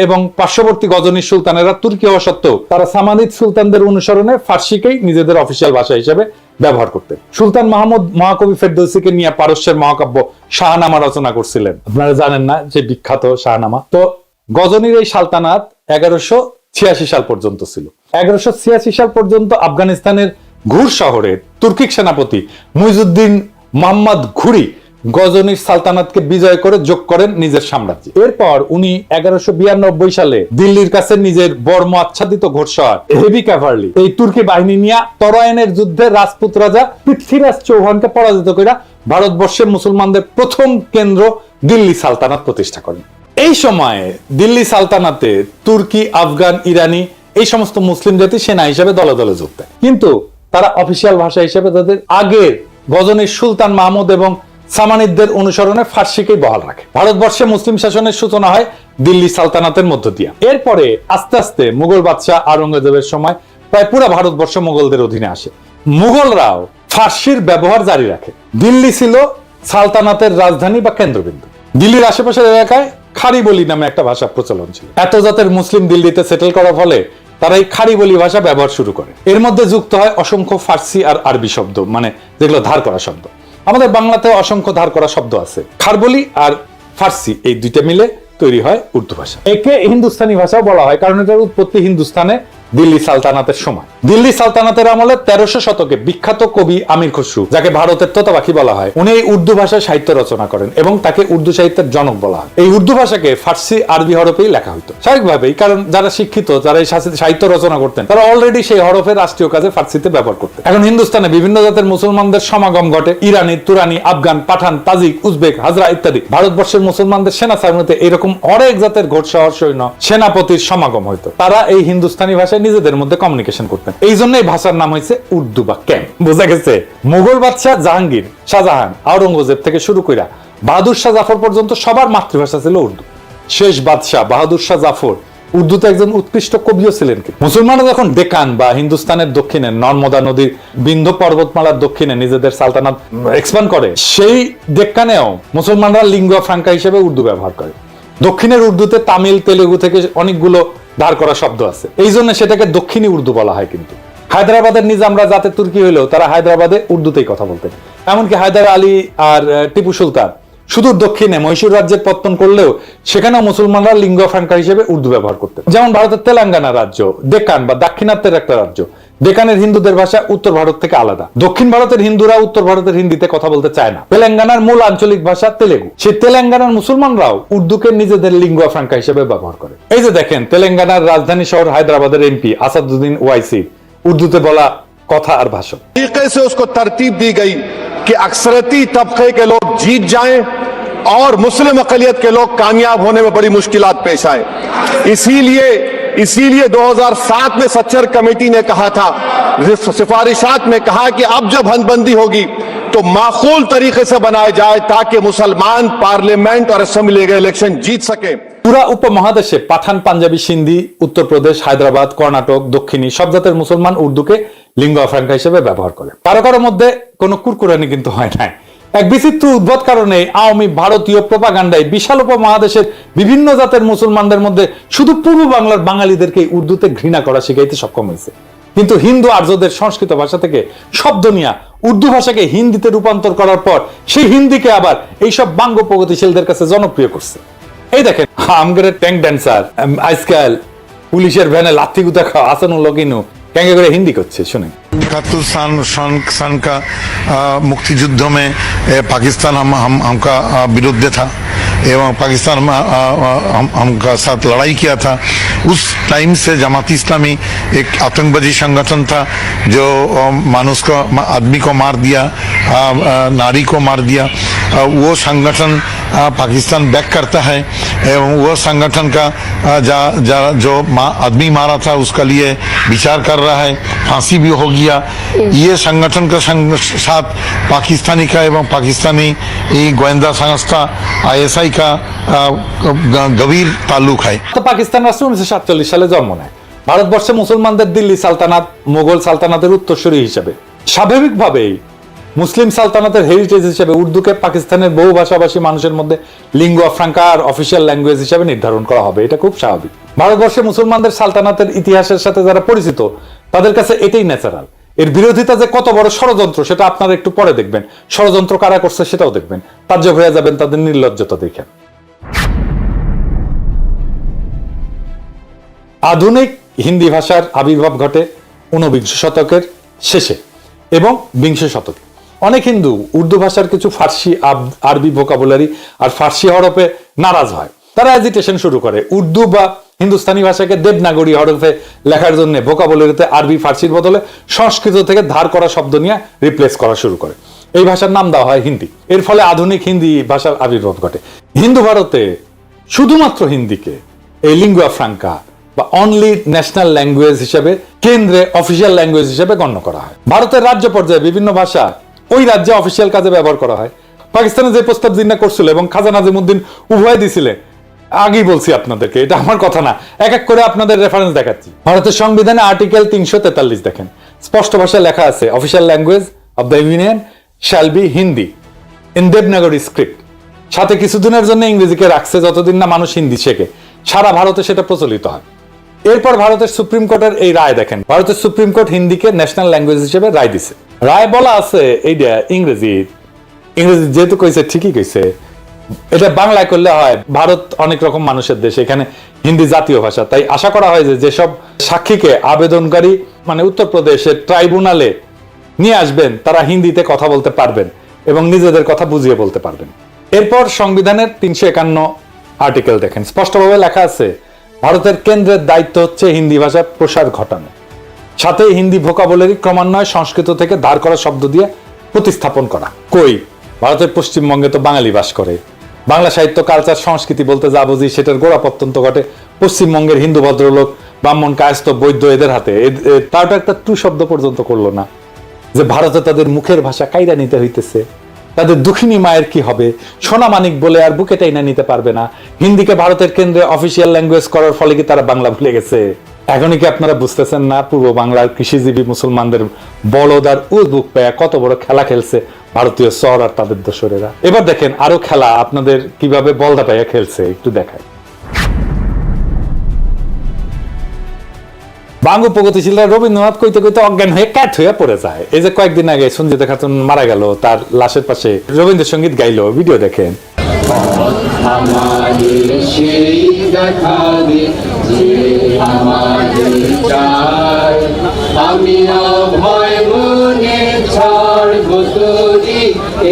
এবং পার্শ্ববর্তী গজনীর সুলতানেরা তুর্কি হওয়া সত্ত্বেও তারা সামানিদ সুলতানদের অনুসরণে ফার্সিকেই নিজেদের অফিসিয়াল ভাষা হিসেবে ব্যবহার করতেন। সুলতান মাহমুদ মহাকবি ফেরদৌসিকে নিয়ে পারস্যের মহাকাব্য শাহনামা রচনা করছিলেন। আপনারা জানেন না যে বিখ্যাত শাহনামা? তো গজনীর এই সালতানাত 1186 সাল পর্যন্ত ছিল। 1186 সাল পর্যন্ত আফগানিস্তানের ঘুর শহরের তুর্কিক সেনাপতি মুইজুদ্দিন মোহাম্মদ ঘুরি গজনীর সালতানাতকে বিজয় করে যোগ করেন নিজের সাম্রাজ্যে। এরপর উনি 1192 সালে দিল্লির কাছে নিজের বর্ম আচ্ছাদিত ঘোড়সওয়ার হেভি ক্যাভারলি এই তুর্কি বাহিনী নিয়ে তরাইনের যুদ্ধে রাজপুত রাজা পৃথ্বীরাজ চৌহানকে পরাজিত করে ভারতবর্ষের মুসলমানদের প্রথম কেন্দ্র দিল্লি সালতানাত প্রতিষ্ঠা করেন। এই সময়ে দিল্লি সালতানাতে তুর্কি, আফগান, ইরানি এই সমস্ত মুসলিম জাতি সেনা হিসেবে দলে দলে যোগ দেয়, কিন্তু তারা অফিসিয়াল ভাষা হিসেবে তাদের আগের গজনীর সুলতান মাহমুদ এবং সামানিদদের অনুসরণে ফার্সিকেই বহাল রাখে। ভারতবর্ষে মুসলিম শাসনের সূচনা হয় দিল্লি সালতানাতের মধ্য দিয়ে। এরপরে আস্তে আস্তে মুঘল বাদশাহ আওরঙ্গজেবের সময় প্রায় পুরো ভারতবর্ষ মুঘলদের অধীনে আসে। মুঘলরাও ফার্সির ব্যবহার জারি রাখে। দিল্লি ছিল সালতানাতের রাজধানী বা কেন্দ্রবিন্দু। দিল্লির আশেপাশের এলাকায় খারি বলি নামে একটা ভাষা প্রচলন ছিল। এত জাতের মুসলিম দিল্লিতে সেটেল করার ফলে তারা এই খারি বলি ভাষা ব্যবহার শুরু করে। এর মধ্যে যুক্ত হয় অসংখ্য ফার্সি আর আরবি শব্দ, মানে যেগুলো ধার করা শব্দ। আমাদের বাংলাতে অসংখ্য ধার করা শব্দ আছে। খারবলি আর ফার্সি এই দুইটা মিলে তৈরি হয় উর্দু ভাষা। একে হিন্দুস্তানি ভাষাও বলা হয়, কারণ এটার উৎপত্তি হিন্দুস্তানে দিল্লি সালতানাতের সময়। দিল্লি সালতানাতের আমলে 1300 শতকে বিখ্যাত কবি আমির খসরু, যাকে ভারতের তোতা পাখি বলা হয়, উনি এই উর্দু ভাষায় সাহিত্য রচনা করেন এবং তাকে উর্দু সাহিত্যের জনক বলা হয়। এই উর্দু ভাষাকে ফার্সি আরবি হরফেই লেখা হইতো স্বাভাবিকভাবেই, কারণ যারা শিক্ষিত, যারা এই সাহিত্য রচনা করতেন, তারা অলরেডি সেই হরফের রাষ্ট্রীয় কাজে ফার্সিতে ব্যবহার করতেন। এখন হিন্দুস্তানে বিভিন্ন জাতের মুসলমানদের সমাগম ঘটে। ইরানি, তুরানি, আফগান, পাঠান, তাজিক, উজবেক, হাজরা ইত্যাদি। ভারতবর্ষের মুসলমানদের সেনা সামরিতে এরকম অনেক জাতের ঘোড়সওয়ার সৈন্য সেনাপতির সমাগম হইতো। তারা এই হিন্দুস্তানি ভাষায় নিজেদের মধ্যে কমিউনিকেশন করতেন। এই জন্য এই ভাষার নাম হয়েছে উর্দু বা ক্যাম্প। বোঝা গেছে? মুঘল বাদশাহ জাহাঙ্গীর, শাহজাহান, আওরঙ্গজেব থেকে শুরু করে বাহাদুর শাহ জাফর পর্যন্ত সবার মাতৃভাষা ছিল উর্দু। শেষ বাদশাহ বাহাদুর শাহ জাফর উর্দুতে একজন উৎকৃষ্ট কবিও ছিলেন। মুসলমানরা যখন ডেকান বা হিন্দুস্তানের দক্ষিণে নর্মদা নদীর বিন্ধ্য পর্বতমালার দক্ষিণে নিজেদের সালতানাত এক্সপ্যান্ড করে, সেই ডেক্কানেও মুসলমানরা লিঙ্গুয়া ফ্রাঙ্কা হিসেবে উর্দু ব্যবহার করে। দক্ষিণের উর্দুতে তামিল, তেলেগু থেকে অনেকগুলো ধার করা শব্দ আছে, এই জন্য সেটাকে দক্ষিণী উর্দু বলা হয়। কিন্তু হায়দ্রাবাদের নিজামরা যাতে তুর্কি হইলেও তারা হায়দ্রাবাদে উর্দুতেই কথা বলতেন। এমনকি হায়দার আলী আর টিপু সুলতান সুদূর দক্ষিণে মহীশূর রাজ্যের পত্তন করলেও সেখানেও মুসলমানরা লিঙ্গুয়া ফ্রাঙ্কা হিসেবে উর্দু ব্যবহার করতেন। যেমন ভারতের তেলেঙ্গানা রাজ্য ডেকান বা দাক্ষিণাত্যের একটা রাজ্য। ডেকানের হিন্দুদের ভাষা উত্তর ভারত থেকে আলাদা। দক্ষিণ ভারতের হিন্দুরা উত্তর ভারতের হিন্দিতে কথা বলতে চায় না। তেলেঙ্গানার মূল আঞ্চলিক ভাষা তেলেগু। সেই তেলেঙ্গানার মুসলমানরাও উর্দুকে নিজেদের লিঙ্গুয়া ফ্রাঙ্কা হিসেবে ব্যবহার করে। এই যে দেখেন, তেলেঙ্গানার রাজধানী শহর হায়দ্রাবাদের এমপি আসাদুদ্দিন ওয়াইসি উর্দুতে বলা কথা আর ভাষণ। तरीके से उसको तरतीब दी गई कि अक्सरती तबके के लोग जीत जाएं और मुस्लिम अकलियत के लोग कामयाब होने में बड़ी मुश्किलात पेश आए। इसीलिए 2007 में सच्चर कमेटी ने कहा था, सिफारिशात में कहा कि अब जब हदबंदी होगी तो माकूल तरीके से बनाया जाए ताकि मुसलमान पार्लियामेंट और असेंबली के इलेक्शन जीत सके। পুরা উপমহাদেশে পাঠান, পাঞ্জাবি, সিন্ধি, উত্তরপ্রদেশ, হায়দ্রাবাদ, কর্ণাটক, দক্ষিণী সব জাতের মুসলমান উর্দুকে লিঙ্গুয়া ফ্রাঙ্কা হিসেবে ব্যবহার করে। কারো কারো মধ্যে কোনো কুরকুরানি কিন্তু হয় নাই। এক বিচিত্র উদ্ভট কারণে আওয়ামী ভারতীয় প্রোপাগান্ডায় বিশাল উপমহাদেশের বিভিন্ন জাতের মুসলমানদের মধ্যে শুধু পূর্ব বাংলার বাঙালিদেরকে উর্দুতে ঘৃণা করা শিখাইতে সক্ষম হয়েছে। কিন্তু হিন্দু আর্যদের সংস্কৃত ভাষা থেকে শব্দ নিয়ে উর্দু ভাষাকে হিন্দিতে রূপান্তর করার পর সেই হিন্দিকে আবার এইসব বাঙ্গ প্রগতিশীলদের কাছে জনপ্রিয় করছে। এই দেখেন, আমগের ট্যাঙ্ক ড্যান্সার আজকাল পুলিশের ভ্যানে লাথি গুতা খাওয়া আসানুল্লাহ কিনু ক্যাঙ্গে করে হিন্দি করছে। শুনেন, 71 सन का मुक्ति युद्ध में पाकिस्तान हमका विरुद्ध था एवं पाकिस्तान हमका साथ लड़ाई किया था। उस टाइम से जमात इस्लामी एक आतंकवादी संगठन था जो आदमी को मार दिया, नारी को मार दिया। वो संगठन पाकिस्तान बैक करता है एवं वो संगठन का जो आदमी मारा था उसका लिए विचार कर रहा है, फांसी भी हो गया। ये संगठन का साथ पाकिस्तानी का एवं पाकिस्तानी गोয়েন্দা संस्था ISI का गভীর ताल्लुक है। তো পাকিস্তান রাষ্ট্র 1947 সালে জন্ম নেয়। ভারতবর্ষে মুসলমানদের দিল্লি সালতানাত মোগল সালতানাতের উত্তরসূরি হিসেবে। স্বাভাবিকভাবেই মুসলিম সালতানাতের হেরিটেজ হিসেবে উর্দুকে পাকিস্তানের বহু ভাষাভাষী মানুষের মধ্যে লিঙ্গুয়া ফ্রাঙ্কা আর অফিসিয়াল ল্যাঙ্গুয়েজ হিসেবে নির্ধারণ করা হবে, এটা খুব স্বাভাবিক। ভারতবর্ষে মুসলমানদের সালতানাতের ইতিহাসের সাথে যারা পরিচিত তাদের কাছে এটাই ন্যাচারাল। এর বিরোধিতা যে কত বড় ষড়যন্ত্র সেটা আপনারা একটু পরে দেখবেন, ষড়যন্ত্র কারা করছে সেটাও দেখবেন, তাজ্জব হয়ে যাবেন তাদের নির্লজ্জতা দেখেন। আধুনিক হিন্দি ভাষার আবির্ভাব ঘটে 19 শতকের শেষে এবং 20 শতকে। অনেক হিন্দু উর্দু ভাষার কিছু ফার্সি আরবি ভোকাবুলারি আর ফার্সি হরফে নারাজ হয়। তারা এজিটেশন শুরু করে, উর্দু বা হিন্দুস্তানি ভাষাকে দেবনাগরী হরফে লেখার জন্য ভোকাবুলারিতে আরবি ফার্সির বদলে সংস্কৃত থেকে ধার করা শব্দ নিয়ে রিপ্লেস করা শুরু করে। এই ভাষার নাম দেওয়া হয় হিন্দি। এর ফলে আধুনিক হিন্দি ভাষার আবির্ভাব ঘটে। হিন্দু ভারতে শুধুমাত্র হিন্দিকে এই লিঙ্গুয়া ফ্রাঙ্কা বা অনলি ন্যাশনাল ল্যাঙ্গুয়েজ হিসেবে কেন্দ্রে অফিসিয়াল ল্যাঙ্গুয়েজ হিসেবে গণ্য করা হয়। ভারতের রাজ্য পর্যায়ে বিভিন্ন ভাষা ওই রাজ্যে অফিসিয়াল কাজে ব্যবহার করা হয়। পাকিস্তানে যে প্রস্তাব জিন্না করছিল এবং খাজা নাজিমুদ্দিন উভয় দিছিলেন, আগেই বলছি আপনাদেরকে, এটা আমার কথা না, এক এক করে আপনাদের রেফারেন্স দেখাচ্ছি। ভারতের সংবিধানে আর্টিকেল 343 দেখেন, স্পষ্ট ভাষায় লেখা আছে official language of the union shall be Hindi in Devanagari script. সাথে কিছুদিনের জন্য ইংরেজিকে রাখছে, যতদিন না মানুষ হিন্দি শেখে। সারা ভারতে সেটা প্রচলিত হয়। এরপর ভারতের সুপ্রিম কোর্টের এই রায় দেখেন, ভারতের সুপ্রিম কোর্ট হিন্দিকে ন্যাশনাল ল্যাঙ্গুয়েজ হিসেবে রায় দিছে। রায় বলা আছে এইটা ইংরেজি যেহেতু কইছে ঠিকই কইছে, এটা বাংলায় করলে হয়। ভারত অনেক রকম মানুষের দেশ, এখানে হিন্দি জাতীয় ভাষা। তাই আশা করা হয় যে যেসব সাক্ষীকে আবেদনকারী মানে উত্তরপ্রদেশের ট্রাইব্যুনালে নিয়ে আসবেন তারা হিন্দিতে কথা বলতে পারবেন এবং নিজেদের কথা বুঝিয়ে বলতে পারবেন। এরপর সংবিধানের 351 আর্টিকেল দেখেন, স্পষ্টভাবে লেখা আছে ভারতের কেন্দ্রের দায়িত্ব হচ্ছে হিন্দি ভাষার প্রসার ঘটানো, সাথে হিন্দি ভোকাবুলারি ক্রমান্বয়ে সংস্কৃত থেকে ধার করা শব্দ দিয়ে প্রতিস্থাপন করা। কই, ভারতের পশ্চিমবঙ্গে তো বাঙালি বাস করে। বাংলা সাহিত্য কালচার সংস্কৃতি বলতে যা বুঝি সেটার গোড়াপত্তন তো ঘটে পশ্চিমবঙ্গের হিন্দু ভদ্রলোক ব্রাহ্মণ কায়স্থ বৈদ্য এদের হাতে। তারটা একটা টু শব্দ পর্যন্ত করলো না যে ভারতে তাদের মুখের ভাষা কাইরা নিতে হইতেছে। তাদের দুঃখিনী মায়ের কি হবে, সোনামানিক বলে আর বুকে টাইনা নিতে পারবে না। হিন্দিকে ভারতের কেন্দ্রে অফিসিয়াল ল্যাঙ্গুয়েজ করার ফলে কি তারা বাংলা ভুলে গেছে? এখনই কি আপনারা বুঝতেছেন না পূর্ব বাংলার কৃষিজীবী মুসলমানদের বলদ আর উজবুক পেয়া কত বড় খেলা খেলছে ভারতীয় সর আর তাদের দোসরেরা? এবার দেখেন আরো খেলা আপনাদের কিভাবে বলদা পাইয়া খেলছে, একটু দেখায়। বাঙ্গু প্রগতিশীলরা রবীন্দ্রনাথ কইতে কইতে অজ্ঞান হয়ে ক্যাট হয়ে পড়ে যায়। এই যে কয়েকদিন আগে সঞ্জিতা খাতুন মারা গেল, তার লাশের পাশে রবীন্দ্রসঙ্গীত গাইলো, ভিডিও দেখেন। আমি অভয় মনে ছাড়ব তোরি,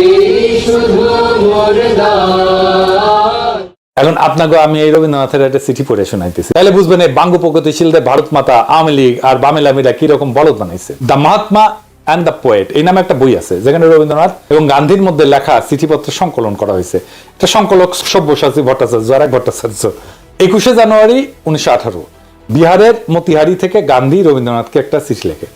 এই শুধু মোর দান। এখন আপনাকে আমি এই রবীন্দ্রনাথের একটা চিঠি পড়ে শোনাইতেছি, তাহলে বুঝবেন এই বাঙ্গু প্রগতিশীলদের ভারত মাতা, আওয়ামী লীগ আর বামেলামিরা কিরকম বলদ বানাইছে। The Mahatma and the poet এই নামে একটা বই আছে, যেখানে রবীন্দ্রনাথ এবং গান্ধীর মধ্যে লেখা চিঠিপত্র সংকলন করা হয়েছে। এটা সংকলক সব্যসাচী ভট্টাচার্য আর এক ভট্টাচার্য। 21 জানুয়ারি 1918 বিহারের মতিহারি থেকে গান্ধী রবীন্দ্রনাথকে একটা চিঠি লেখে।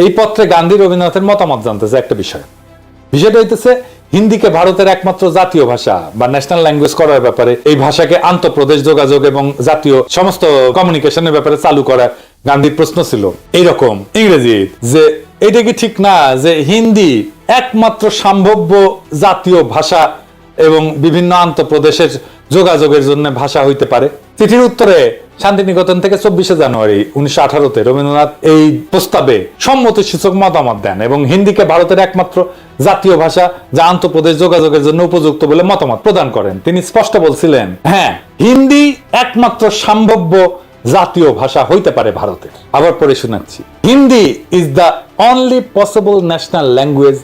এই পত্রে গান্ধী রবীন্দ্রনাথের মতামত জানতেছে একটা বিষয়টা হইতেছে হিন্দিকে ভারতের একমাত্র জাতীয় ভাষা বা ন্যাশনাল ল্যাঙ্গুয়েজ করার ব্যাপারে, এই ভাষাকে আন্তঃপ্রদেশ যোগাযোগ এবং জাতীয় সমস্ত কমিউনিকেশনের ব্যাপারে চালু করা গান্ধীর প্রশ্ন ছিল এইরকম ইংরেজি, যে এটা কি ঠিক না যে হিন্দি একমাত্র সম্ভাব্য জাতীয় ভাষা এবং বিভিন্ন আন্তঃপ্রদেশের যোগাযোগের জন্য ভাষা হইতে পারে? চিঠির উত্তরে শান্তিনিকেতন থেকে 24 জানুয়ারি 1918 রবীন্দ্রনাথ এই প্রস্তাবে সম্মতিসূচক মতামত দেন এবং হিন্দিকে ভারতের একমাত্র জাতীয় ভাষা যা আন্তঃপ্রদেশ যোগাযোগের জন্য উপযুক্ত বলে মতামত প্রদান করেন। তিনি স্পষ্ট বলছিলেন, হ্যাঁ, হিন্দি একমাত্র সম্ভাব্য জাতীয় ভাষা হইতে পারে ভারতের। আবার পড়ে শোনাচ্ছি, Hindi is the only possible national language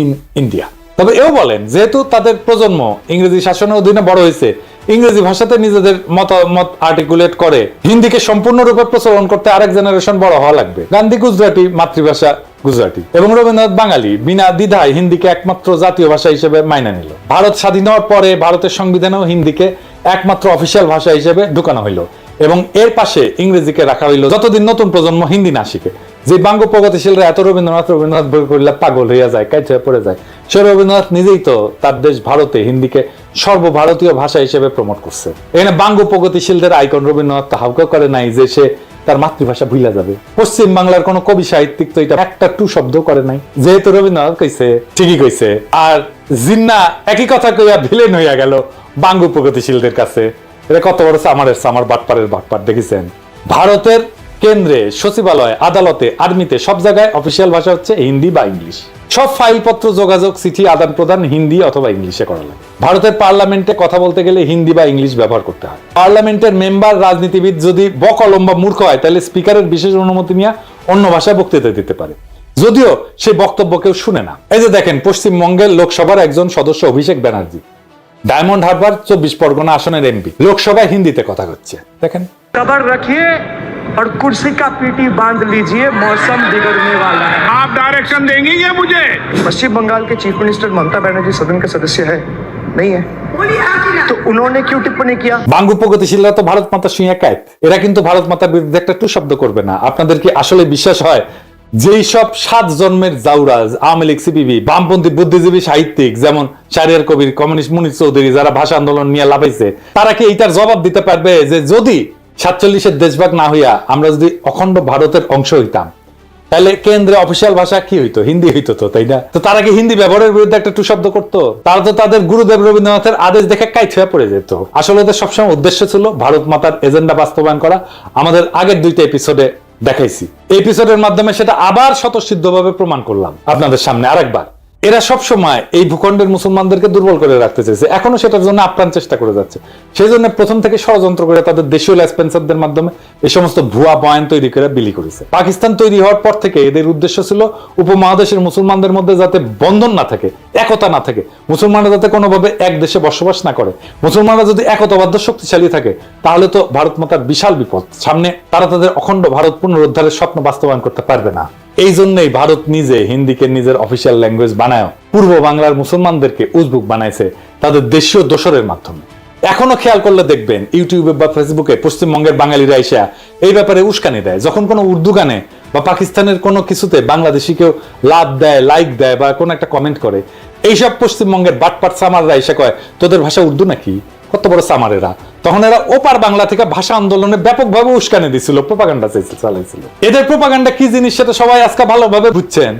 in India. তবে এও বলেন যেহেতু তাদের প্রজন্ম ইংরেজি শাসনের অধীনে বড় হয়েছে, ইংরেজি ভাষাতে নিজেদের মতামত আর্টিকুলেট করে হিন্দিকে সম্পূর্ণরূপে প্রচলন করতে আরেক জেনারেশন বড় হওয়া লাগবে। গান্ধী গুজরাটি, মাতৃভাষা গুজরাটি, এবং রবীন্দ্রনাথ বাঙালি, বিনা দ্বিধায় হিন্দিকে একমাত্র জাতীয় ভাষা হিসেবে মাইনা নিল। ভারত স্বাধীন হওয়ার পরে ভারতের সংবিধানেও হিন্দিকে একমাত্র অফিসিয়াল ভাষা হিসেবে ঢুকানো হইল এবং এর পাশে ইংরেজিকে রাখা হইল যতদিন নতুন প্রজন্ম হিন্দি না শিখে। যে বাঙ্গু প্রগতিশীলরা এত রবীন্দ্রনাথ বই করলে পাগল হইয়া যায়, কাজ হয়ে পড়ে যায়, সে রবীন্দ্রনাথ নিজেই তো তার দেশ ভারতে হিন্দিকে সর্বভারতীয় ভাষা হিসেবে প্রমোট করছে। এখানে বাঙ্গু প্রগতিশীলদের আইকন রবীন্দ্রনাথ হাউকা করে নাই যে সে তার মাতৃভাষা ভুলে যাবে। পশ্চিম বাংলার কোন কবি সাহিত্যিক তো এটা একটা টু শব্দ করে নাই, যেহেতু রবীন্দ্রনাথ কইছে ঠিকই কইছে। আর জিন্না একই কথা কইয়া ভিলেন হইয়া গেল বাঙ্গু প্রগতিশীলদের কাছে। এটা কত বড় সামার বাটপারের বাটপার দেখেছেন। ভারতের কেন্দ্রে, সচিবালয়, আদালতে, আর্মিতে সব জায়গায় অফিসিয়াল ভাষা হচ্ছে হিন্দি বা ইংলিশ। সব ফাইলপত্র, যোগাযোগ, চিঠি আদান প্রদান হিন্দি অথবা ইংলিশে করা লাগে। ভারতের পার্লামেন্টে কথা বলতে গেলে হিন্দি বা ইংলিশ ব্যবহার করতে হয়। পার্লামেন্টের মেম্বার, রাজনীতিবিদ যদি বকলম বা মূর্খ হয় তাহলে স্পিকারের বিশেষ অনুমতি নিয়ে অন্য ভাষায় বক্তৃতা দিতে পারে, যদিও সেই বক্তব্য কেউ শুনে না। এই যে দেখেন, পশ্চিমবঙ্গের লোকসভার একজন সদস্য অভিষেক ব্যানার্জি ডায়মন্ড হারবার 24 পরগনা আসনের এমপি, লোকসভায় হিন্দিতে কথা হচ্ছে। দেখেন, खबर रखिए और कुर्सी का पीटी बांध लीजिए, मौसम बिगड़ने वाला है। आप डायरेक्शन देंगी ये मुझे? पश्चिम बंगाल के चीफ मिनिस्टर ममता बनर्जी सदन के सदस्य है नहीं है, तो उन्होंने क्यों टिप्पणी किया? বাঙ্গু প্রগতিশীলরা তো ভারত মাতা শুইয়া কায়েত, এরা কিন্তু ভারত মাতার বিরুদ্ধে একটা টু শব্দ করবে না। আপনাদের কি আসলে বিশ্বাস হয় যেই সব 7 জন্মের জাউরাজ, আওয়ামী লীগ, সিপিবি, বামপন্থী বুদ্ধিজীবী সাহিত্যিক যেমন শাহরিয়ার কবির, কমিউনিস্ট মুনির চৌধুরী যারা ভাষা আন্দোলন নিয়ে লাফাইছে, তারা কি এইটার জবাব দিতে পারবে যে যদি 47-এর দেশভাগ না হইয়া আমরা যদি অখণ্ড ভারতের অংশ হইতাম তাহলে কেন্দ্রে অফিসিয়াল ভাষা কি হইতো? হিন্দি হইতো তো, তাই না? তো তারা কি হিন্দি ব্যবহারের বিরুদ্ধে একটা টু শব্দ করতো? তারা তো তাদের গুরুদেব রবীন্দ্রনাথের আদেশ দেখে কাইট হয়ে পড়ে যেত। আসলে ওদের সবসময় উদ্দেশ্য ছিল ভারত মাতার এজেন্ডা বাস্তবায়ন করা। আমাদের আগের 2টা এপিসোডে দেখাইছি, এপিসোডের মাধ্যমে সেটা আবার স্বতঃসিদ্ধভাবে প্রমাণ করলাম আপনাদের সামনে আরেকবার। এরা সব সময় এই ভূখণ্ডের মুসলমানদেরকে দুর্বল করে রাখতে চাইছে, এখনো সেটার জন্য আপ্রাণ চেষ্টা করে যাচ্ছে। সেই জন্য প্রথম থেকে ষড়যন্ত্র করে তাদের দেশীয় লেসপেন্সারদের মাধ্যমে এই সমস্ত ভুয়া বয়ান তৈরি করে বিলি করেছে। পাকিস্তান তৈরি হওয়ার পর থেকে এদের উদ্দেশ্য ছিল উপমহাদেশের মুসলমানদের মধ্যে যাতে বন্ধন না থাকে, একতা না থাকে, মুসলমানরা যাতে কোনোভাবে এক দেশে বসবাস না করে। মুসলমানরা যদি একতাবদ্ধ শক্তিশালী থাকে তাহলে তো ভারত মাতার বিশাল বিপদ সামনে, তারা তাদের অখণ্ড ভারত পুনরুদ্ধারের স্বপ্ন বাস্তবায়ন করতে পারবে না। এই জন্যই ভারত নিজে হিন্দিকে নিজের অফিসিয়াল ল্যাঙ্গুয়েজ বানায় পূর্ব বাংলার মুসলমানদেরকে উজবুক বানাইছে তাদের দেশীয় দোসরের মাধ্যমে। এখনো খেয়াল করলে দেখবেন ইউটিউবে বা ফেসবুকে পশ্চিমবঙ্গের বাঙালিরা এসে এই ব্যাপারে উস্কানি দেয়। যখন কোনো উর্দু গানে বা পাকিস্তানের কোনো কিছুতে বাংলাদেশি কেউ লাভ দেয়, লাইক দেয় বা কোনো একটা কমেন্ট করে, এইসব পশ্চিমবঙ্গের বাটপাট সামাররা এসে কয় তোদের ভাষা উর্দু নাকি? কত বড় সামারেরা! তখন এরা ওপার বাংলা থেকে ভাষা আন্দোলনে ব্যাপকভাবে উস্কানি দিছিল, প্রোপাগান্ডা চালাইছিল। এদের প্রোপাগান্ডা কি জিনিস সেটা সবাই আজকে ভালোভাবে বুঝছেন।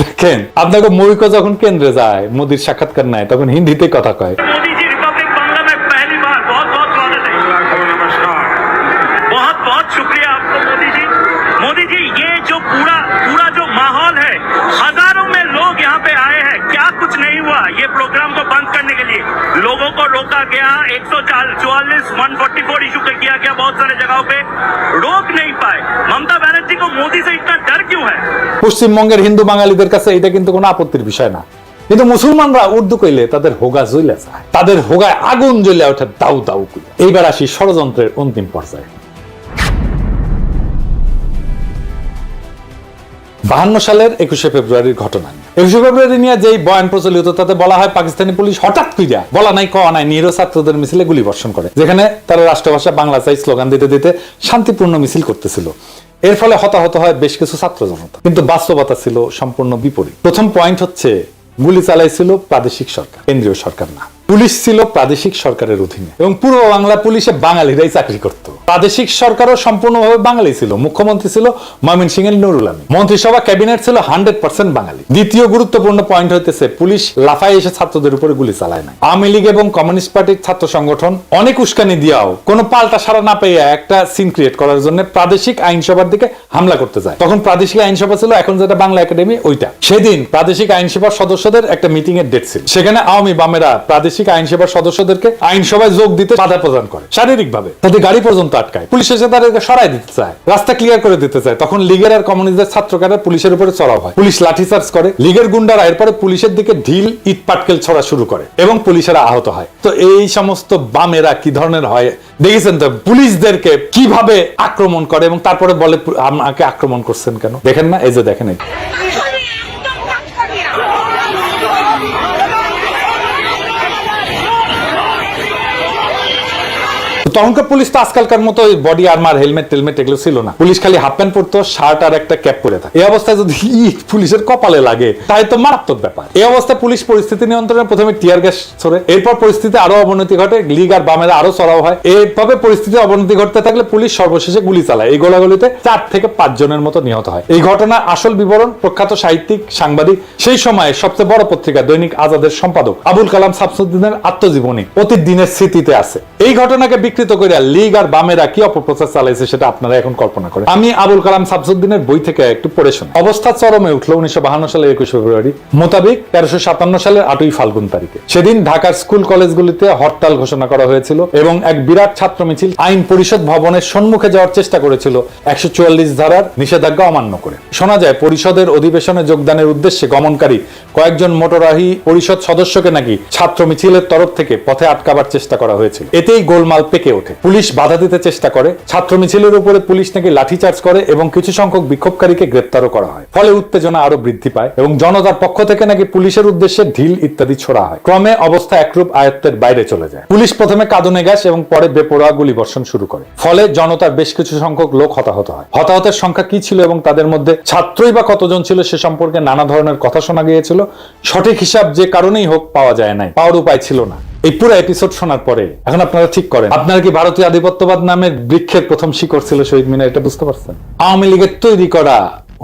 দেখেন, আপনাকে মৌলিক যখন কেন্দ্রে যায়, মোদির সাক্ষাৎকার নেয়, তখন হিন্দিতে কথা কয়। मोदी जी रिपब्लिक बांग्ला में पहली बार बहुत बहुत स्वागत है। नमस्कार। बहुत बहुत शुक्रिया आपको मोदी जी ये जो पूरा जो माहौल है, हजारों में लोग यहाँ पे आए हैं, क्या कुछ नहीं हुआ ये प्रोग्राम को बंद करने के लिए? लोगों को रोका गया, 144, 144 इशू किया गया, बहुत सारे जगहों पे रोक नहीं पाए। ममता बनर्जी को मोदी से इतना डर क्यों है? পশ্চিমবঙ্গের হিন্দু বাঙালিদের কাছে এটা কিন্তু কোনো আপত্তির বিষয় না, কিন্তু মুসলমানরা উর্দু কইলে তাদের হোগা জ্বলে যায়, তাদের হোগায় আগুন জ্বলে ওঠে দাউ দাউ করে। এইবার আসি ষড়যন্ত্রের অন্তিম পর্যায়ে। 52 সালের 21শে ফেব্রুয়ারির ঘটনা। 21শে ফেব্রুয়ারি নিয়ে যেই বয়ান প্রচলিত তাতে বলা হয় পাকিস্তানি পুলিশ হঠাৎ কইরা বলা নাই কওয়া নাই নিরীহ ছাত্রদের মিছিলে গুলি বর্ষণ করে, যেখানে তারা রাষ্ট্রভাষা বাংলা চাই স্লোগান দিতে দিতে শান্তিপূর্ণ মিছিল করতেছিল। এর ফলে হতাহত হয় বেশ কিছু ছাত্র জনতা, কিন্তু বাস্তবতা ছিল সম্পূর্ণ বিপরীত। প্রথম পয়েন্ট হচ্ছে গুলি চালাইছিল প্রাদেশিক সরকার, কেন্দ্রীয় সরকার না। পুলিশ ছিল প্রাদেশিক সরকারের অধীনে এবং পূর্ব বাংলা পুলিশে বাঙালিরাই চাকরি করত। প্রাদেশিক সরকারও সম্পূর্ণভাবে বাঙালি ছিল। মুখ্যমন্ত্রী ছিল ময়মনসিংহের নুরুল আমিন, মন্ত্রিসভা ক্যাবিনেট ছিল 100% বাঙালি। দ্বিতীয় গুরুত্বপূর্ণ পয়েন্ট হইতেছে পুলিশ লাফায় এসে ছাত্রদের উপরে গুলি চালায় না। আওয়ামী লীগ এবং কমিউনিস্ট পার্টির ছাত্র সংগঠন অনেক উস্কানি দিয়াও কোনো পাল্টা সাড়া না পেয়ে একটা সিন ক্রিয়েট করার জন্য প্রাদেশিক আইনসভার দিকে হামলা করতে যায়। তখন প্রাদেশিক আইনসভা ছিল এখন যেটা বাংলা একাডেমি, ওইটা। সেদিন প্রাদেশিক আইনসভার সদস্যদের একটা মিটিং এর ডেট ছিল। সেখানে আওয়ামী বামেরা প্রাদেশিক আইনসভার সদস্যদেরকে আইনসভায় যোগ দিতে বাধা প্রদান করে শারীরিকভাবে, তাদের গাড়ি পর্যন্ত আটকায়। পুলিশ এসে তাদেরকে সরাই দিতে চায়, রাস্তা ক্লিয়ার করে দিতে চায়। তখন লীগের আর কমিউনিস্টদের ছাত্রকারা পুলিশের উপরে চড়াও হয়, পুলিশ লাঠিচার্জ করে। লীগের গুন্ডারা এরপরে পুলিশের দিকে ঢিল ইট পাটকেল ছড়া শুরু করে এবং পুলিশেরা আহত হয়। তো এই সমস্ত বামেরা কি ধরনের হয় দেখেছেন তো, পুলিশদেরকে কিভাবে আক্রমণ করে এবং তারপরে বলে আমাকে আক্রমণ করছেন কেন? দেখেন না, এই যে দেখেন। তখনকার পুলিশ তো আজকালকার মতো বডি আর্মার হেলমেট টেলমেট এগুলো ছিল না। পুলিশ খালি হাফ প্যান্ট পরতো, শার্ট আর একটা ক্যাপ পরে থাকে। এই অবস্থায় যদি ইট পুলিশের কপালে লাগে তাই তো মারাত্মক ব্যাপার। এই অবস্থায় পুলিশ পরিস্থিতি নিয়ন্ত্রণে প্রথমে টিয়ার গ্যাস ছোড়ে, এরপর পরিস্থিতি আরো অবনতি ঘটে, লীগ আর বামেরা আরো চড়াও হয়। এইভাবে পরিস্থিতি অবনতি ঘটতে থাকলে পুলিশ সর্বশেষে গুলি চালায়। এই গোলাগুলিতে 4 থেকে 5 জনের মতো নিহত হয়। এই ঘটনার আসল বিবরণ প্রখ্যাত সাহিত্যিক, সাংবাদিক, সেই সময়ে সবচেয়ে বড় পত্রিকা দৈনিক আজাদের সম্পাদক আবুল কালাম শামসুদ্দিনের আত্মজীবনী অতীত দিনের স্মৃতিতে আছে। এই ঘটনাকে বিকৃত করে লীগ আর বামেরা কি অপপ্রচার চালাইছে সেটা আপনারা এখন কল্পনা করেন। আমি আবুল কালাম শামসুদ্দিনের বই থেকে একটু পড়ে শুনি। অবস্থা চরমে উঠলো 1952 সালের 21 ফেব্রুয়ারি মোতাবেক 1357 সালের 8ই ফাল্গুন তারিখে। সেদিন ঢাকার স্কুল কলেজগুলিতে হরতাল ঘোষণা করা হয়েছিল এবং এক বিরাট ছাত্র মিছিল আইন পরিষদ ভবনের সম্মুখে যাওয়ার চেষ্টা করেছিল 144 ধারার নিষেধাজ্ঞা অমান্য করে। শোনা যায় পরিষদের অধিবেশনে যোগদানের উদ্দেশ্যে গমনকারী কয়েকজন মোটরাহি পরিষদ সদস্যকে নাকি ছাত্র মিছিলের তরফ থেকে পথে আটকাবার চেষ্টা করা হয়েছিল। এতেই গোলমাল পেকে ওঠে। পুলিশ বাধা দিতে চেষ্টা করে, ছাত্র মিছিলের উপরে পুলিশ নাকি লাঠিচার্জ করে এবং কিছু সংখ্যক বিক্ষোভকারীকে গ্রেপ্তারও করা হয়। ফলে উত্তেজনা আরো বৃদ্ধি পায় এবং জনতার পক্ষ থেকে নাকি পুলিশের উদ্দেশ্যে ঢিল ইত্যাদি ছোড়া হয়। ক্রমে অবস্থা একরূপ আয়ত্তের বাইরে চলে যায়। পুলিশ প্রথমে কাঁদুনে গ্যাস এবং পরে বেপরোয়া গুলি বর্ষণ শুরু করে। ফলে জনতার বেশ কিছু সংখ্যক লোক হতাহত হয়। হতাহতের সংখ্যা কি ছিল এবং তাদের মধ্যে ছাত্রই বা কতজন ছিল সে সম্পর্কে নানা ধরনের কথা শোনা গিয়েছিল। সঠিক হিসাব যে কারণেই হোক পাওয়া যায় নাই, পাওয়ার উপায় ছিল না। এই পুরো এপিসোড শোনার পরে এখন আপনারা ঠিক করেন, আপনারা কি ভারতীয় আধিপত্যবাদ নামের বৃক্ষের প্রথম শিকড় ছিল শহীদ মিনার, এটা বুঝতে পারছেন? আওয়ামী লীগের তৈরি করা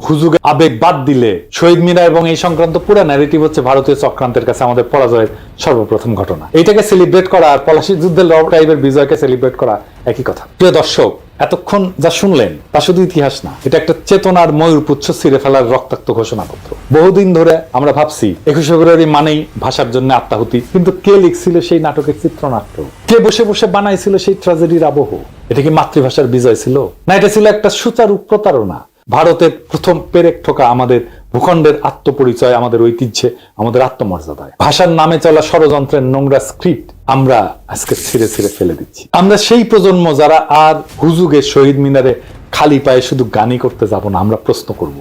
হুজুগে আবেগ বাদ দিলে শহীদ মিনার এবং এই সংক্রান্ত পুরো ন্যারেটিভ হচ্ছে ভারতীয় চক্রান্তের কাছে আমাদের পরাজয়ের সর্বপ্রথম ঘটনা। এইটাকে সেলিব্রেট করা আর পলাশীর যুদ্ধের লর্ড টাইপের বিজয়কে সেলিব্রেট করা একই কথা। প্রিয় দর্শক, এতক্ষণ যা শুনলেন তা শুধু ইতিহাস না, এটা একটা চেতনার ময়ূরপুচ্ছ ছিঁড়ে ফেলার রক্তাক্ত ঘোষণাপত্র। বহুদিন ধরে আমরা ভাবছি 21 ফেব্রুয়ারি মানেই ভাষার জন্য আত্মাহুতি, কিন্তু কে লিখছিল সেই নাটকের চিত্রনাট্য? কে বসে বসে বানাইছিল সেই ট্র্যাজেডির আবহ? এটা কি মাতৃভাষার বিজয় ছিল, না এটা ছিল একটা সুচারু প্রতারণা? ভারতের প্রথম পেরেক ঠোকা আমাদের ভূখণ্ডের আত্মপরিচয়, আমাদের ঐতিহ্যে, আমাদের আত্মমর্যাদায়। ভাষার নামে চলা ষড়যন্ত্রের নোংরা স্ক্রিপ্ট আমরা আজকে ছিঁড়ে ছিঁড়ে ফেলে দিচ্ছি। আমরা সেই প্রজন্ম যারা আর হুজুগে শহীদ মিনারে খালি পায়ে শুধু গানই করতে যাব না, আমরা প্রশ্ন করব।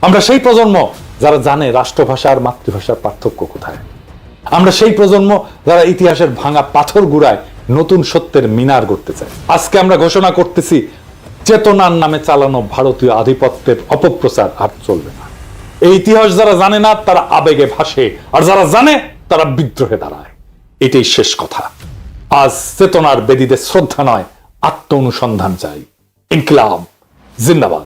আমরা সেই প্রজন্ম যারা জানে রাষ্ট্রভাষা আর মাতৃভাষার পার্থক্য কোথায়। আমরা সেই প্রজন্ম যারা ইতিহাসের ভাঙা পাথর গুড়ায় নতুন সত্যের মিনার গড়তে চায়। আজকে আমরা ঘোষণা করতেছি, চেতনার নামে চালানো ভারতীয় আধিপত্যের অপপ্রচার আর চলবে না। এই ইতিহাস যারা জানে না তারা আবেগে ভাসে, আর যারা জানে তারা বিদ্রোহে দাঁড়ায়। এটাই শেষ কথা। আজ চেতনার বেদীতে শ্রদ্ধা নয়, আত্ম অনুসন্ধান চাই। ইনকিলাব জিন্দাবাদ।